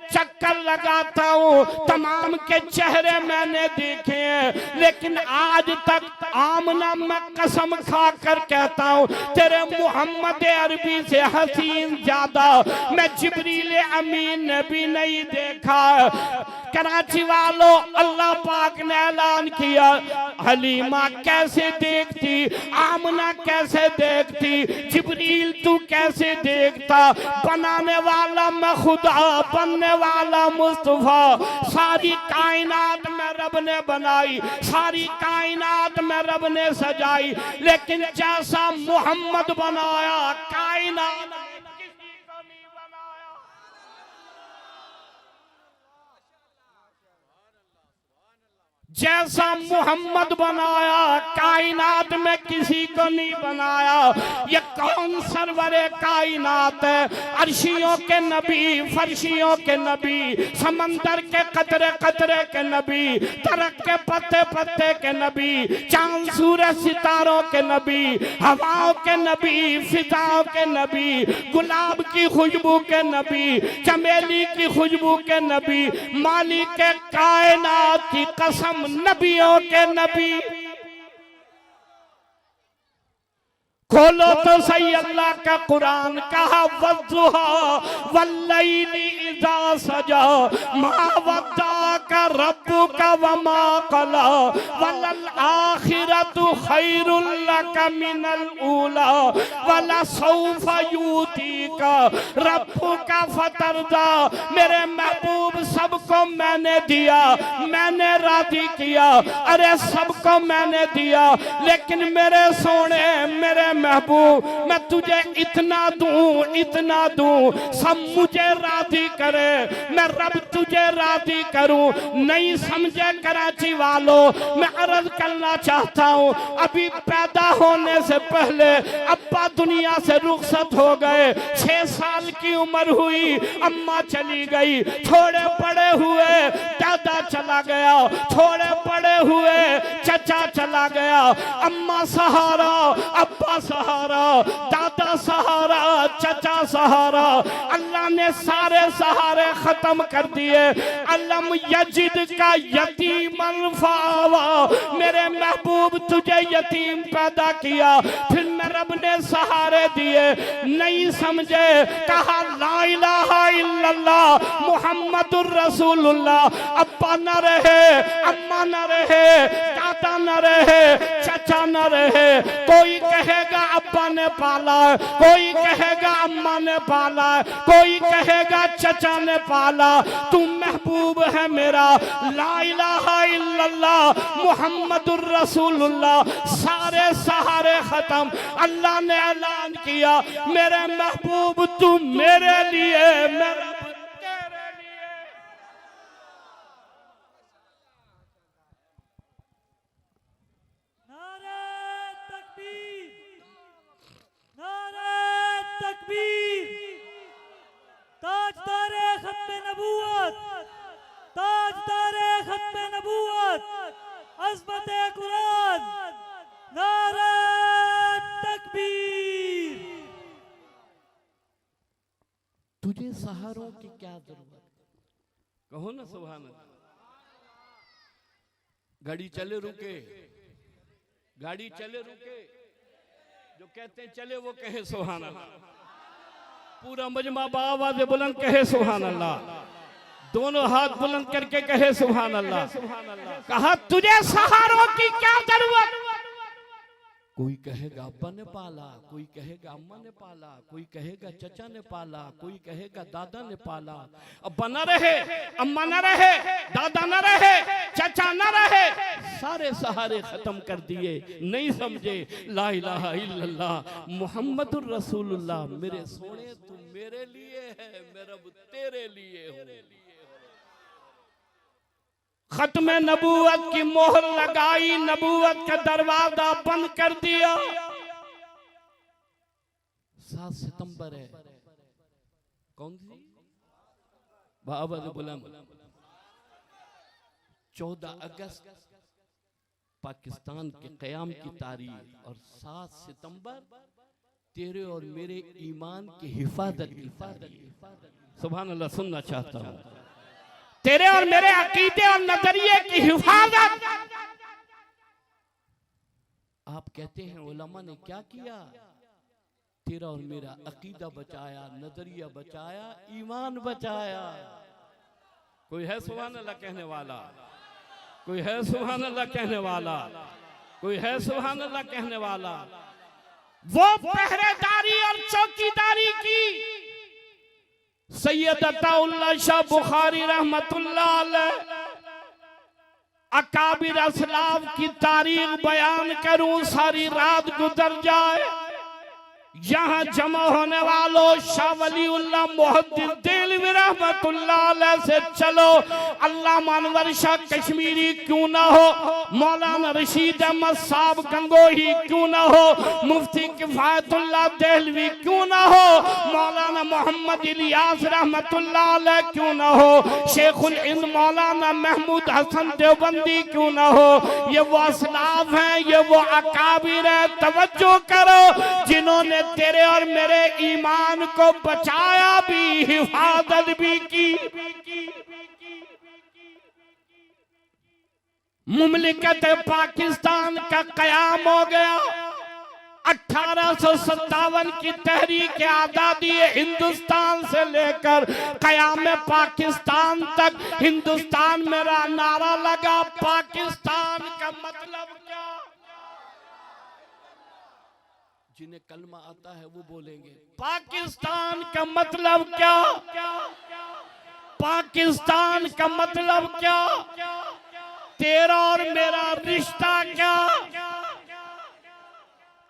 चक्कर लगाता हूँ, तमाम के चेहरे मैंने देखे हैं, लेकिन आज तक आमना मैं कसम खाकर कहता हूँ तेरे मोहम्मद अरबी से हसीन ज्यादा मैं जिब्रील अमीन ने भी नहीं देखा। कराची वालों अल्लाह पाक ने ऐलान किया हलीमा कैसे देखती, आमना कैसे देखती, जिब्रील तू कैसे देखता? बनाने वाला मैं खुदा, बनने वाला मुस्तफा। सारी कायनात में रब ने बनाई, सारी कायनात में रब ने सजाई, लेकिन जैसा मोहम्मद बनाया कायनात किसी को नहीं बनाया। जैसा मोहम्मद बनाया कायनात में किसी को नहीं बनाया। ये कौन सरवरे कायनात है? अर्शियों के नबी, फर्शियों के नबी, समंदर के कतरे कतरे के नबी, तरक के पत्ते पत्ते के नबी, चांद सूरज सितारों के नबी, हवाओं के नबी, फिजाओं के नबी, गुलाब की खुशबू के नबी, चमेली की खुशबू के नबी, मालिक के कायनात की कसम नबियों के नबी। खोलो तो सही अल्लाह का कुरान, कहा वज़्ज़ुहा वल्लैली इज़ा सजा मा वद्दाका रब्बुका वमा क़ला वलल आखिरतु खैरुल लका मिनल ऊला वला सौफा यूतीका रब्बुका फतरदा। मेरे महबूब सबको मैंने दिया, मैंने राज़ी किया, अरे सबको मैंने दिया, लेकिन मेरे सोने मेरे महबूब मैं तुझे इतना दूं, इतना दूं, सब मुझे राजी करे, मैं रब तुझे राजी करूं। नहीं समझे कराची वालों, मैं अर्ज करना चाहता हूं अभी पैदा होने से पहले अब्बा दुनिया से रुखसत हो गए, 6 साल की उम्र हुई अम्मा चली गई, थोड़े बड़े हुए दादा चला गया, थोड़े बड़े हुए चचा चला गया, अम्मा सहारा, अब्बा सहारा, दादा सहारा, चचा सहारा। अल्लाह ने सारे सहारे खत्म कर दिए। अलम यजिद का यतीमन फावा, मेरे महबूब तुझे यतीम पैदा किया, फिर मेरे रब ने सहारे दिए। नहीं समझे, कहा ला इलाहा इल्लल्लाह मुहम्मदुर रसूलुल्लाह। अब्बा न रहे, अम्मा न रहे, दादा न रहे, चचा न रहे, कोई कहेगा अब्बा ने पाला, कोई कहेगा अम्मा ने पाला, कोई कहेगा चचा ने पाला। तू महबूब है मेरा, ला इलाहा इल्लल्लाह मुहम्मदुर रसूलुल्लाह। सारे सहारे खत्म। अल्लाह ने ऐलान किया, मेरे महबूब तू मेरे लिए, मेरा तेरे लिए। नारे तकबीर, नारे तकबीर। ताजदारे खत्म नबूवत, ताजदारे खत्म नबूवत, अज़मत कुरान। नारे तकबीर। तुझे सहारों की क्या जरूरत, कहो ना सुभान अल्लाह। गाड़ी चले रुके, गाड़ी चले रुके, जो कहते हैं चले वो कहे सुभान अल्लाह। पूरा मजमा बाआवाज़ बुलंद कहे सुभान अल्लाह। दोनों हाथ बुलंद करके कहे सुभान अल्लाह। कहा तुझे सहारों की क्या जरूरत। कोई कहेगा अब्बा ने पाला, कोई कहेगा अम्मा ने पाला, कोई कहेगा चचा ने पाला, कोई कहेगा दादा ने पाला। अब्बा न रहे, अम्मा न रहे, दादा न रहे, चचा न रहे, सारे सहारे खत्म कर दिए। नहीं समझे, ला इलाहा इल्लल्लाह मुहम्मदुर रसूलुल्लाह। मेरे सोने तू मेरे लिए है, मेरा रब तेरे लिए हो। खत्म नबूवत की मोहर लगाई, नबूवत का दरवाजा बंद कर दिया। 7 सितंबर है, कौन सी बाआवाज़ बुलंद। 14 अगस्त पाकिस्तान के क़याम की तारीख और 7 सितंबर तेरे और मेरे ईमान की हिफाजत की तारीख। सुभान अल्लाह। सुनना चाहता हूँ, तेरे और मेरे अकीदे और नजरिए की हिफाजत। आप कहते हैं उलमा ने क्या किया, तेरा और मेरा अकीदा बचाया, नजरिया बचाया, ईमान बचाया। कोई है सुभान अल्लाह कहने वाला, कोई है सुभान अल्लाह कहने वाला, कोई है सुभान अल्लाह कहने वाला। वो पहरेदारी और चौकीदारी की सैयद अताउल्लाह शाह बुखारी रहमतुल्लाह अलैह। अकाबिर असलाफ की तारीख बयान करूं, सारी रात गुजर जाए। यहाँ जमा होने वालों, शाह वलीउल्लाह मुहद्दिस देलवी रहमतुल्लाह अलैह से चलो। अल्लामा अनवर शाह कश्मीरी क्यों ना हो, मौलाना रशीद अहमद साहब गंगोही क्यों ना हो, मुफ्ती किफायतुल्लाह देहलवी क्यों ना हो, मौलाना मोहम्मद इलियास रहमतुल्लाह अलैह क्यों ना हो, शेखुल हिंद मौलाना महमूद हसन देवबंदी क्यों ना हो। ये वो असलाफ हैं, ये वो अकाबिर है। तवज्जो करो, जिन्होंने तेरे और मेरे ईमान को बचाया भी, हिफाजत भी की। मुमलिकत पाकिस्तान का कयाम हो गया। 1857 की तहरीक आजादी हिंदुस्तान से लेकर कयाम पाकिस्तान तक हिंदुस्तान मेरा नारा लगा। पाकिस्तान का मतलब क्या, जिन्हें कलमा आता है वो बोलेंगे। पाकिस्तान का मतलब क्या, पाकिस्तान का मतलब क्या, तेरा और मेरा रिश्ता क्या।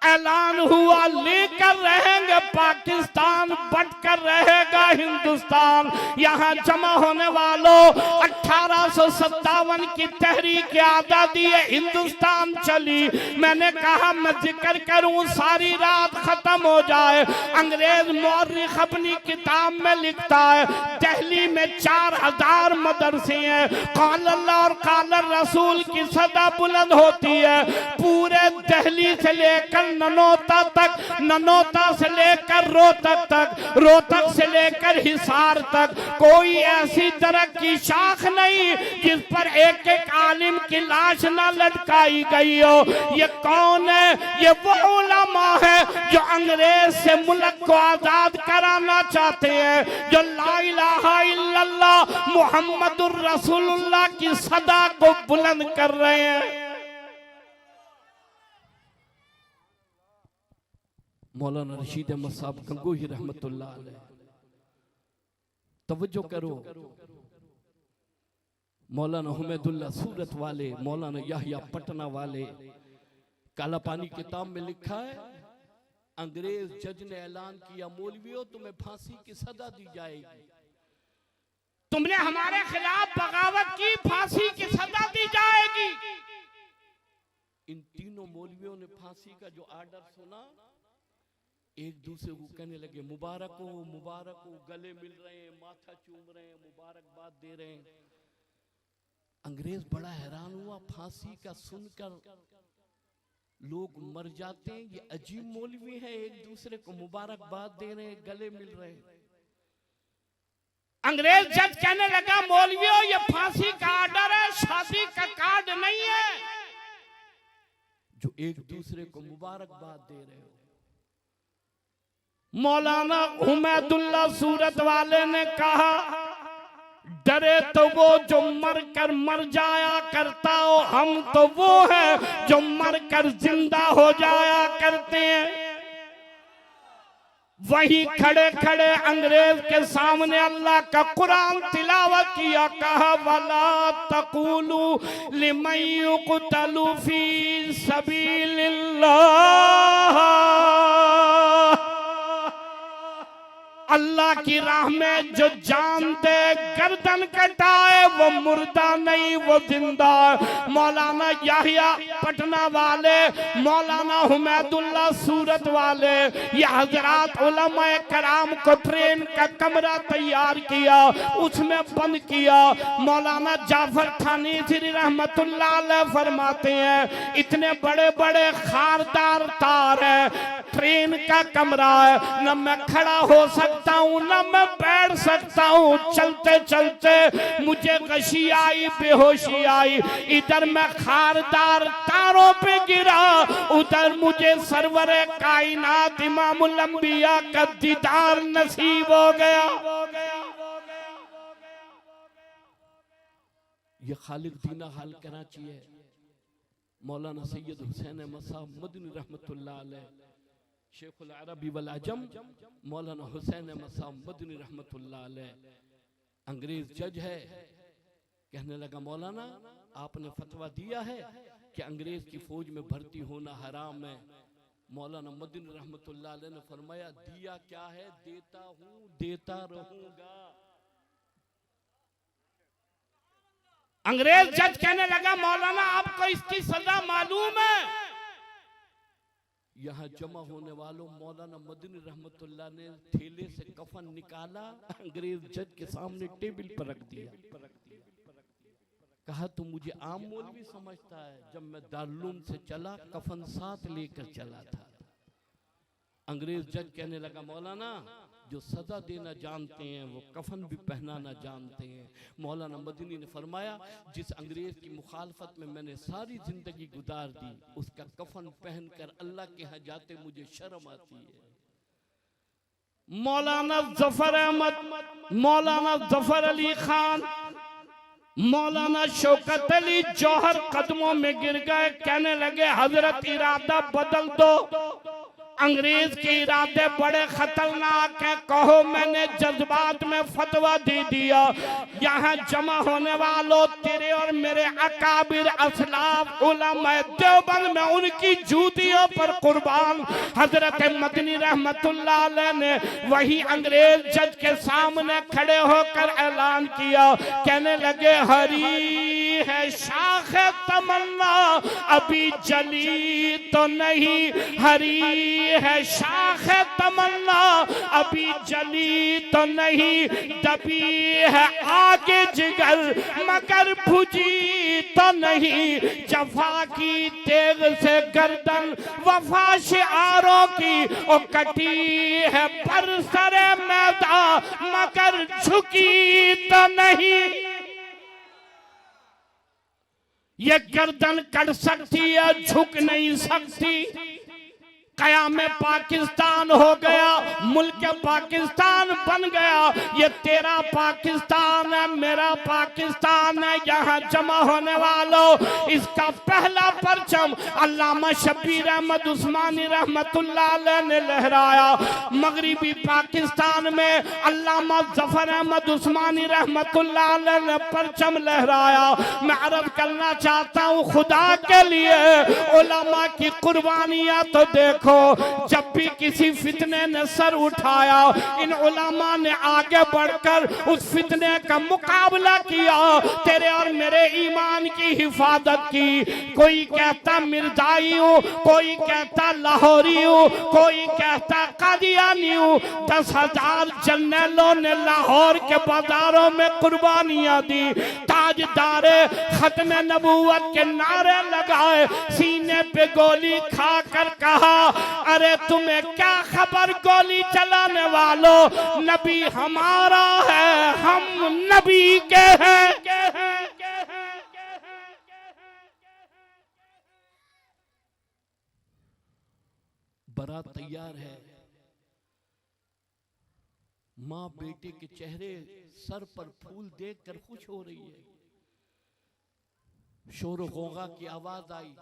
ऐलान हुआ लेकर रहेंगे पाकिस्तान, बटकर रहेगा हिंदुस्तान। यहाँ जमा होने वालों 1857 की तहरीक आज़ादी हिंदुस्तान चली। मैंने कहा मैं जिक्र करूं सारी रात खत्म हो जाए। अंग्रेज मौर्रिख अपनी किताब में लिखता है दिल्ली में 4000 मदरसे हैं, क़ाल अल्लाह और क़ाल रसूल की सदा बुलंद होती है। पूरे दिल्ली से लेकर ननौता तक, ननौता से लेकर रोहतक तक, रोहतक से लेकर हिसार तक कोई ऐसी दरख्त की शाख नहीं जिस पर एक एक आलिम की लाश ना लटकाई गई हो। ये कौन है? ये वो उलमा है जो अंग्रेज से मुल्क को आजाद कराना चाहते हैं, जो ला इलाहा इल्लल्लाह मुहम्मदुर रसूलुल्लाह की सदा को बुलंद कर रहे हैं। मौलाना रशीद अहमद साहब गंगोही रहमतुल्लाह अलैह, तवज्जो करो। मौलाना हुमैदुल्लाह सूरत वाले, मौलाना याहिया पटना वाले, काला पानी किताब में लिखा है अंग्रेज जज ने ऐलान किया मौलवियों तुम्हें फांसी की सजा दी जाएगी, तुमने हमारे खिलाफ बगावत की, फांसी की सजा दी जाएगी। इन तीनों मौलवियों ने फांसी का जो आर्डर सुना एक दूसरे को कहने लगे मुबारक हो, मुबारक हो, गले मिल रहे हैं, माथा चूम रहे हैं, मुबारकबाद दे रहे हैं। अंग्रेज बड़ा हैरान हुआ, फांसी का सुनकर लोग मर जाते हैं, ये अजीब मौलवी हैं, एक दूसरे को मुबारकबाद दे रहे हैं, गले मिल रहे हैं। अंग्रेज जज कहने लगा मौलवियों ये फांसी का आर्डर है, शादी का कार्ड नहीं है जो एक दूसरे को मुबारकबाद दे रहे हो। मौलाना हुमैदुल्लाह सूरत वाले ने कहा डरे तो वो जो मर कर मर जाया करता हो, हम तो वो है जो मर कर जिंदा हो जाया करते हैं। वही खड़े खड़े अंग्रेज के सामने अल्लाह का कुरान तिलावत किया, कहा वला तक़ूलू लिमन युक़तलू फी सबीलिल्लाह, अल्लाह की राह में जो जान दे गर्दन कटाए वो मुर्दा नहीं वो जिंदा। मौलाना याहिया पटना वाले, मौलाना हुमैदुल्लाह सूरत वाले, ये हजरात उलमाए कराम को ट्रेन का कमरा तैयार किया, उसमें बंद किया। मौलाना जाफर थानीसी रहमतुल्लाह अलैह फरमाते हैं इतने बड़े बड़े खारदार तार है, ट्रेन का कमरा है, न मैं खड़ा हो सकता हूं ना मैं बैठ सकता हूं। चलते चलते मुझे गशी आई, बेहोशी आई, इधर मैं खारदार तारों पे गिरा, उधर मुझे सरवरे कायनात इमामुल अंबिया का दीदार नसीब हो गया। ये खालिद दीना हाल कराची है। मौलाना सैयद हुसैन अहमद साहब मदनी रहमतुल्लाह अलैह, शेखुल अरबी वल अजम मौलाना हुसैन अहमद साहब मदनी रहमतुल्लाह अलैह, अंग्रेज जज है। कहने लगा मौलाना आपने फतवा दिया है कि अंग्रेज की फौज में भर्ती होना हराम है। मौलाना मदनी रहमतुल्लाह अलैह ने फरमाया दिया क्या है, देता हूं देता रहूंगा। अंग्रेज जज कहने लगा मौलाना आपको इसकी सजा मालूम है? यहाँ जमा होने वालों मौलाना मदनी रहमतुल्लाह ने थैले से कफन निकाला, अंग्रेज जज के सामने टेबल पर रख दिया। कहा तू मुझे आम मौलवी समझता है, जब मैं दारुल से चला कफन साथ लेकर चला था। अंग्रेज जज कहने लगा मौलाना जो सजा देना जानते हैं वो कफन भी पहनाना जानते हैं। मौलाना मदनी ने फरमाया जिस अंग्रेज की मुखालफत में मैंने सारी जिंदगी गुजार दी, उसका कफन पहनकर अल्लाह के यहाँ जाते मुझे शर्म आती है। मौलाना जफर अहमद, मौलाना जफर अली खान, मौलाना शौकत अली जौहर कदमों में गिर गए, कहने लगे हजरत इरादा बदल दो, अंग्रेज के इरादे बड़े खतरनाक हैं, कहो मैंने जज्बात में फतवा दे दिया। यहाँ जमा होने वालों, तेरे और मेरे अकाबिर असलाफ उलमाए देवबंद में उनकी जूतियों पर कुर्बान हजरत मदनी रहमतुल्लाह अलैह ने वही अंग्रेज जज के सामने खड़े होकर ऐलान किया, कहने लगे हरी है शाख तमन्ना अभी जली तो नहीं, हरी है शाख तमन्ना अभी जली तो नहीं, दबी है आगे जिगर मगर भुजी तो नहीं, जफा की तेग से गर्दन वफा शिआरों की ओ कटी है पर सरे मैदा मगर झुकी तो नहीं। ये गर्दन कट सकती है, झुक नहीं सकती। कयाम पाकिस्तान हो गया, मुल्क पाकिस्तान बन गया। ये तेरा पाकिस्तान है, मेरा पाकिस्तान है। यहाँ जमा होने वालों, इसका पहला परचम अल्लामा शब्बीर अहमद उस्मानी रहमतुल्लाह अलैह ने लहराया। मगरिबी पाकिस्तान में अल्लामा जफर अहमद उस्मानी रहमतुल्लाह अलैह ने परचम लहराया। मैं अर्ज करना चाहता हूँ खुदा के लिए उलमा की कुर्बानियाँ तो देखो। जब भी किसी फितने ने सर उठाया, इन उलमा ने आगे बढ़कर उस फितने का मुकाबला किया, तेरे और मेरे ईमान की हिफाजत की। कोई कहता मिर्जाई हूँ, कोई कहता लाहौरी हूँ, कोई कहता कादियानी हूँ। 10,000 जर्नलों ने लाहौर के बाजारों में कुर्बानियां दी, ताजदारे खत्म नबूवत के नारे लगाए, सीने पे गोली खाकर कहा अरे तुम्हें क्या खबर गोली चलाने वालों, नबी हमारा है, हम नबी के हैं। बारात तैयार है, माँ बेटे के चेहरे सर पर फूल देखकर खुश हो रही है। शोर गौगा की आवाज आई।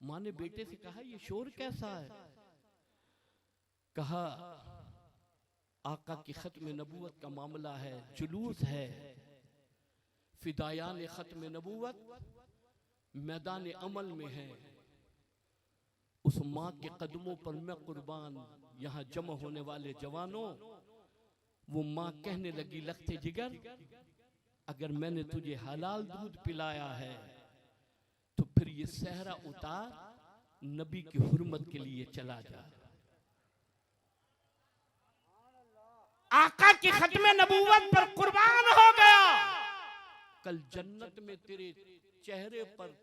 माँ ने बेटे से कहा ये शोर कैसा है? कहा आका की खत्म नबूवत का मामला है, जुलूस है। फिदायान खत्म नबूवत मैदान अमल में है। उस माँ के कदमों पर मैं कुर्बान। यहाँ जमा होने वाले जवानों, वो माँ कहने लगी लखते जिगर, अगर मैंने तुझे हलाल दूध पिलाया है तो फिर ये सहरा उतार, नबी की हुर्मत के लिए चला जा। आका की खत्म नबूवत पर कुर्बान हो गया। कल जन्नत में तेरे चेहरे पर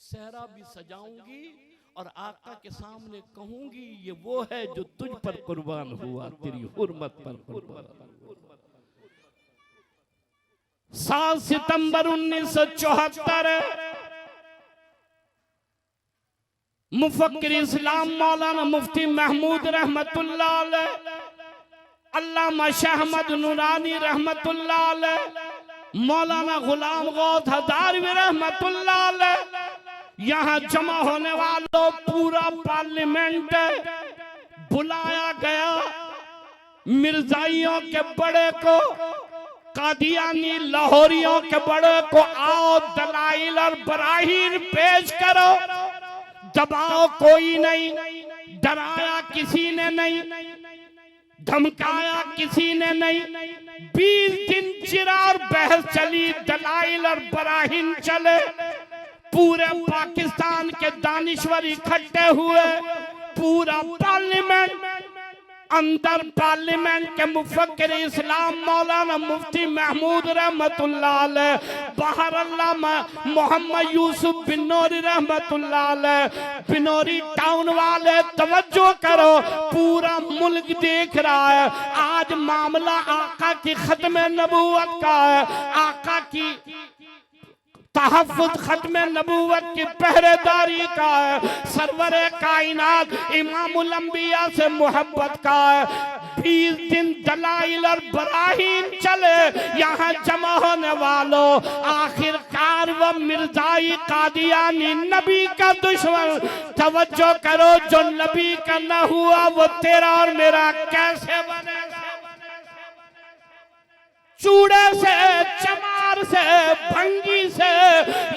सहरा भी सजाऊंगी और आका के सामने कहूंगी ये वो है जो तुझ पर कुर्बान हुआ, तेरी हुर्मत पर कुर्बान। 7 सितंबर 1974 मुफक्किर इस्लाम मौलाना मुफ्ती महमूद रहमतुल्लाह अलैह, अल्लामा शाह अहमद नूरानी रहमतुल्लाह अलैह, मौलाना गुलाम गौस हजारवी रहमतुल्लाह अलैह, यहाँ जमा होने वालों पूरा पार्लियामेंट बुलाया गया। मिर्जाइयों के बड़े को, कादियानी लाहौरियों के बड़े को आओ दलाइल और बराहीन पेश करो। दबाओ कोई नहीं, डराया किसी ने नहीं, धमकाया किसी ने नहीं। 20 दिन चिरा और बहस चली, दलाइल और बराहीन चले। पूरे पाकिस्तान के दानिश्वर इकट्ठे हुए। पूरा पार्लियामेंट, अंदर पार्लियामेंट के मुफक्किर इस्लाम मौलाना मुफ्ती महमूद रहमतुल्लाह अलैह, बाहर अल्लामा मोहम्मद यूसुफ बिनौरी रहमतुल्लाह अलैह। बिनौरी टाउन वाले तवज्जो करो, पूरा मुल्क देख रहा है। आज मामला आका की खत्म नबूवत का है, आका की तहफ़्फ़ुज़ खत्म नबूवत की पहरेदारी का है, सरवरे कायनात इमामुल अंबिया से मोहब्बत का है। 20 दिन दलाइल और बराहीन चले। यहाँ जमा होने वालों, आखिरकार वो वो मिर्जाई कादियानी नबी का दुश्मन। तवज्जो करो, जो नबी का न हुआ वो तेरा और मेरा कैसे बने। चूड़े से, चमार से, भंगी से,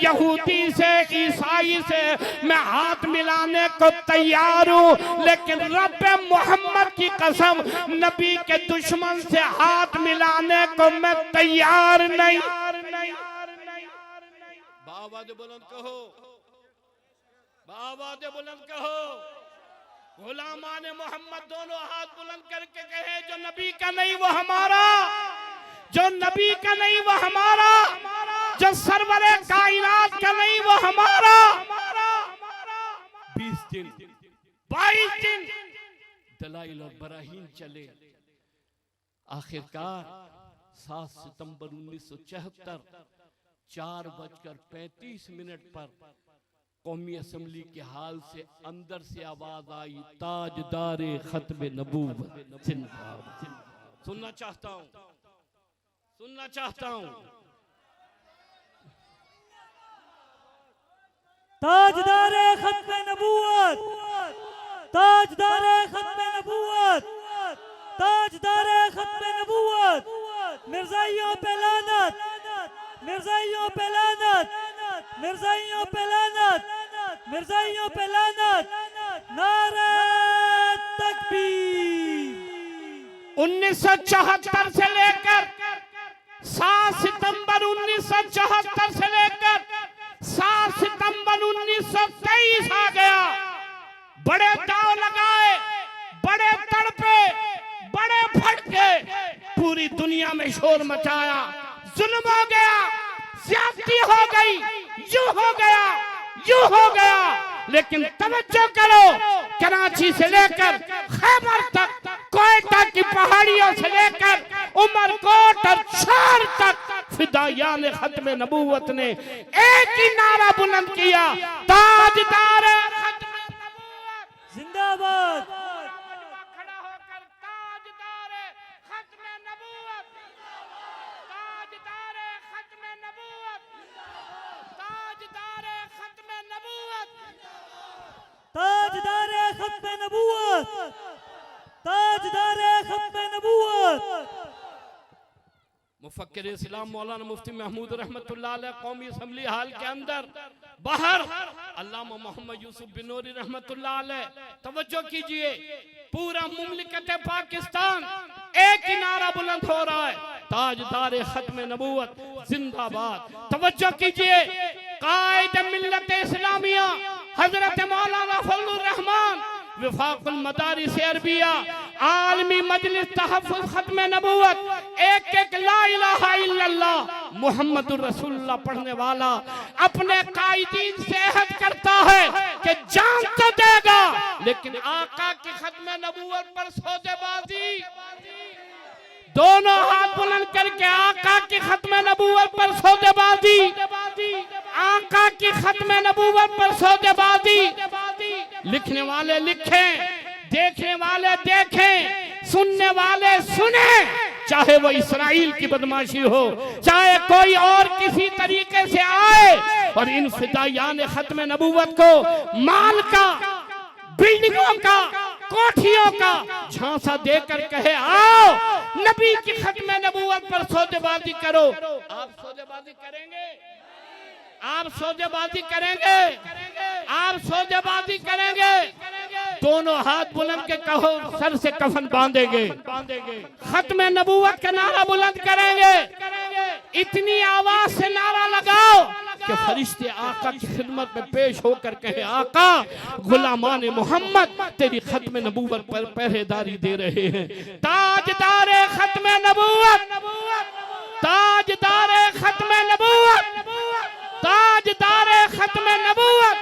यहूदी से, ईसाई से मैं हाथ मिलाने को तैयार हूं, लेकिन रब मोहम्मद की कसम नबी के दुश्मन से हाथ मिलाने को मैं तैयार नहीं। बाबा दे बुलंद कहो, बाबा दे बुलंद कहो। गुलामान मोहम्मद दोनों हाथ बुलंद करके कहे, जो नबी का नहीं वो हमारा, जो नबी का नहीं वो हमारा, जो सरवरे कायनात का नहीं वो हमारा। 20 दिन 22 दिन दलाइल और बराहीन चले। आखिरकार 7 सितंबर 1974 4:35 पर कौमी असम्बली के हाल से अंदर से आवाज आई, ताजदारे खत्म नबूवत जिंदाबाद। सुनना चाहता हूं, सुनना चाहता हूं। ताजदारे खत्म नबूवत, ताजदारे खत्म नबूवत, ताजदारे खत्म नबूवत। मिर्जाइयों पे लानत, मिर्जाइयों पे लानत, मिर्जाइयों पे लानत, मिर्जाइयों पे लानत। नारे तकबीर। 1974 से लेकर 7 सितंबर 1974 से लेकर 7 सितंबर 1923 आ गया। बड़े दाव लगाए, बड़े तड़पे, बड़े फटके, पूरी दुनिया में शोर मचाया। जुल्म हो गया, ज्यादती हो गई, यूं हो गया, यूं हो गया। लेकिन तवज्जो करो, कराची से लेकर खैबर तक, कोयटा की पहाड़ियों से लेकर उमरकोट और शहर तक फिदायान खत्म नबूवत ने एक ही नारा बुलंद किया, ताजदार खत्म नबूवत जिंदाबाद। खड़ा होकर ताजदार खत्म नबूवत, ताजदार खत्म नबूवत, ताजदार खत्म नबूवत, ताजदारे खत्म नबूवत, ताजदारे खत्म नबूवत। मुफक्किर इस्लाम मौलाना मुफ्ती महमूद रहमतुल्लाह अलैह कौमी असम्बली हाल के अंदर बाहर अल्लामा मोहम्मद यूसुफ बिनोरी रहमतुल्लाह अलैह। तवज्जो कीजिए, पूरा मुमलिकत पाकिस्तान एक ही नारा बुलंद हो रहा है, ताजदार खत्म नबूवत जिंदाबाद। तवज्जो कीजिए, कायद मिल्लत इस्लामिया हजरत मौलाना फजलुर रहमान वफाकुल मदारिस अरबिया आलमी मजलिस तहफ़्फ़ुज़ खत्म नबूवत, एक एक ला इलाहा इल्लल्लाह मुहम्मदुर रसूलुल्लाह पढ़ने वाला अपने कायदीन से अहद करता है कि जान तो देगा, लेकिन आका की खत्म नबूवत पर सौदेबाजी। दोनों हाथ बुलंद करके आका की खत्म नबूवत पर सौदेबाजी, आका की खत्म नबूवत पर सौदेबाजी। लिखने वाले लिखें, देखने वाले देखें, सुनने वाले सुने, चाहे वो इस्राइल की बदमाशी हो, चाहे कोई और किसी तरीके से आए और इन फिदायान खत्म नबूवत को माल का, बिल्डिंगों का, कोठियों का झांसा देकर कहे आओ नबी की खत्म नबूवत पर सौदेबाजी करो। आप सौदेबाजी करेंगे? आप सौदेबाजी करेंगे? आप सौदेबाजी करेंगे? दोनों हाथ बुलंद के कहो, सर से कफन बांधेंगे, खत्म नबूवत का नारा बुलंद करेंगे। इतनी आवाज से नारा लगाओ कि फरिश्ते आका की खिदमत में पेश होकर कहे, आका गुलामान मोहम्मद तेरी खत्म नबूवत पर पहरेदारी दे रहे हैं। ताजदारे खत्म नबूवत, ताजदारे खत्म नबूवत, ताजदारे खत्म नबूवत।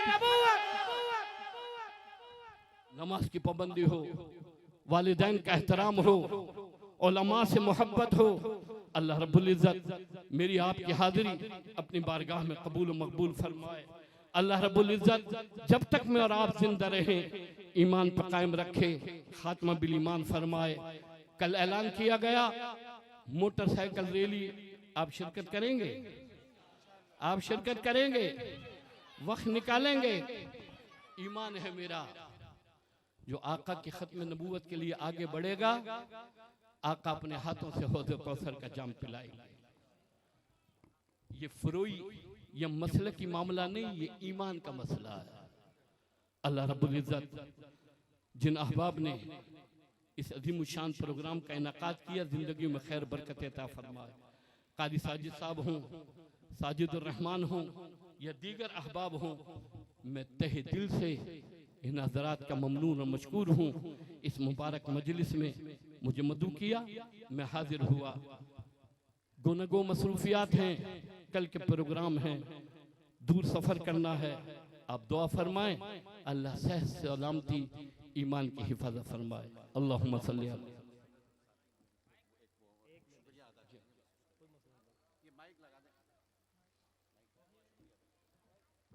नमाज की पाबंदी हो, वालिदैन का एहतराम हो, उलमा से मोहब्बत हो। अल्लाह रब्बुल इज्जत मेरी आपकी हाजिरी अपनी बारगाह में कबूल व मकबूल फरमाए। अल्लाह रब्बुल इज्जत जब तक मैं और आप जिंदा रहें ईमान पर कायम रखे, खात्मा बिल ईमान फरमाए। कल ऐलान किया गया मोटरसाइकिल रैली, आप शिरकत करेंगे? आप शिरकत करेंगे, वक्त निकालेंगे। ईमान है मेरा, जो आका की खत्म नबूवत के लिए आगे बढ़ेगा, आका अपने हाथों से हौज़ कौसर का जाम पिलाएंगे। ये फरोई, ये मसले की मामला नहीं, ये ईमान का मसला है। अल्लाह रब्बुल इज़्ज़त जिन अहबाब ने इस अजीम शान प्रोग्राम का इनेकाद किया, जिंदगी में खैर बरकत अता फरमाए। कादी साजिद साहब हों, साजिदुर रहमान हों या दीगर अहबाब हों, मैं तहे दिल से इन हज़रात का ममनून और मशकूर हूँ। इस मुबारक मजलिस में मुझे मदू किया, मैं हाजिर हुआ। गोनगो मसरूफियात हैं, कल के प्रोग्राम हैं, दूर सफ़र करना है। आप दुआ फरमाएं, अल्लाह सेहत सलामती ईमान की हिफाजत फरमाए। अल्लाहुम्मा सल्ली अलैहि।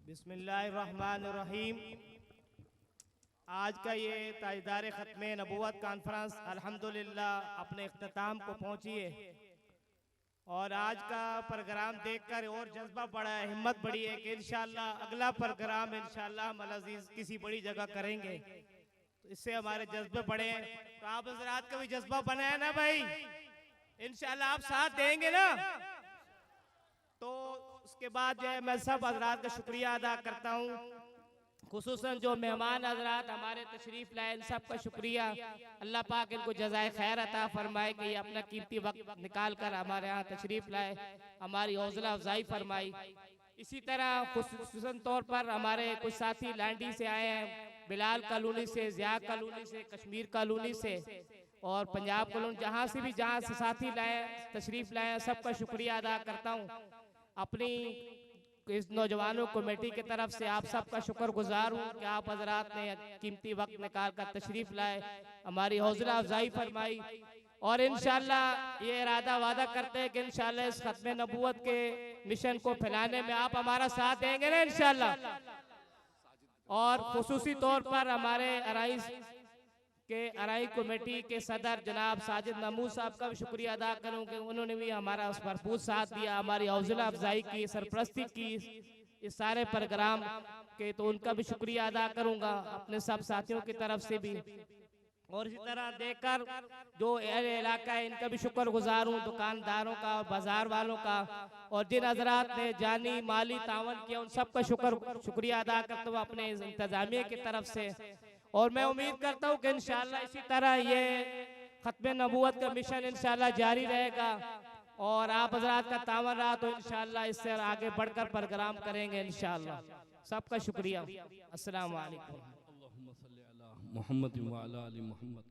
बिस्मिल्लाहिर्रहमानिर्रहीम। आज का ये ताजदार ख़त्म नबूवत कॉन्फ्रेंस अल्हम्दुलिल्लाह अपने इख्तिताम को पहुंची है और आज का प्रोग्राम देखकर और जज्बा बढ़ा है, हिम्मत बढ़ी है कि इंशाअल्लाह अगला प्रोग्राम इंशाअल्लाह हम अज़ीज़ किसी बड़ी जगह करेंगे, तो इससे हमारे जज्बे बढ़े हैं। तो आप हज़रात का भी जज्बा बना है ना भाई, इंशाअल्लाह आप साथ देंगे ना। तो उसके बाद जो है मैं सब हज़रात का शुक्रिया अदा करता हूँ, खुसूसन जो मेहमान हज़रात हमारे तशरीफ़ लाए, इन सब का शुक्रिया। अल्लाह पाक इनको जज़ाए खैर अता फरमाए कि ये अपना कीमती वक्त निकाल कर हमारे यहाँ तशरीफ़ लाए, हमारी हौसला अफजाई फरमाई। इसी तरह खुसूसन तौर पर हमारे कुछ साथी लांडी से आए हैं, बिलाल कॉलोनी से, ज़िया कॉलोनी से, कश्मीर कॉलोनी से और पंजाब कॉलोनी, जहाँ से साथी लाए तशरीफ़ लाए, सबका शुक्रिया अदा करता हूँ। अपनी इस नौजवानों कमेटी की तरफ से आप सबका शुक्रगुजार हूँ कि आप हजरात ने कीमती वक्त निकाल कर तशरीफ लाए, हमारी हौसला अफजाई फरमाई। और इंशाअल्लाह ये इरादा वादा करते हैं कि इंशाअल्लाह इस खत्म नबूवत के मिशन को फैलाने में आप हमारा साथ देंगे ना इंशाअल्लाह। और खुसूसी तौर पर हमारे अराई कमेटी के सदर जनाब साजिद नमूद साहब का भी शुक्रिया अदा करूँ कि उन्होंने भी हमारा उस भरपूर साथ दिया, हमारी हौसला अफजाई की, सरपरस्ती की इस सारे प्रोग्राम के, तो उनका भी शुक्रिया अदा करूँगा अपने सब साथियों की तरफ से भी। और इसी तरह देखकर जो इलाका है इनका भी शुक्रगुजार हूँ, दुकानदारों का, बाजार वालों का, और जिन हजरात ने जानी माली तावन किया उन सबका शुक्रिया अदा करता हूँ अपने इंतजामिया की तरफ से। और मैं उम्मीद करता हूँ कि इंशाअल्लाह इसी तरह ये खत्म नबूवत का मिशन इंशाअल्लाह जारी रहेगा और आप हजरात का तावन रहा तो इंशाअल्लाह इससे आगे बढ़कर प्रोग्राम करेंगे इंशाअल्लाह। सबका शुक्रिया। अस्सलाम वालेकुम। अल्लाहुम्मा सल्ली अला मुहम्मद व अला आलि मुहम्मद।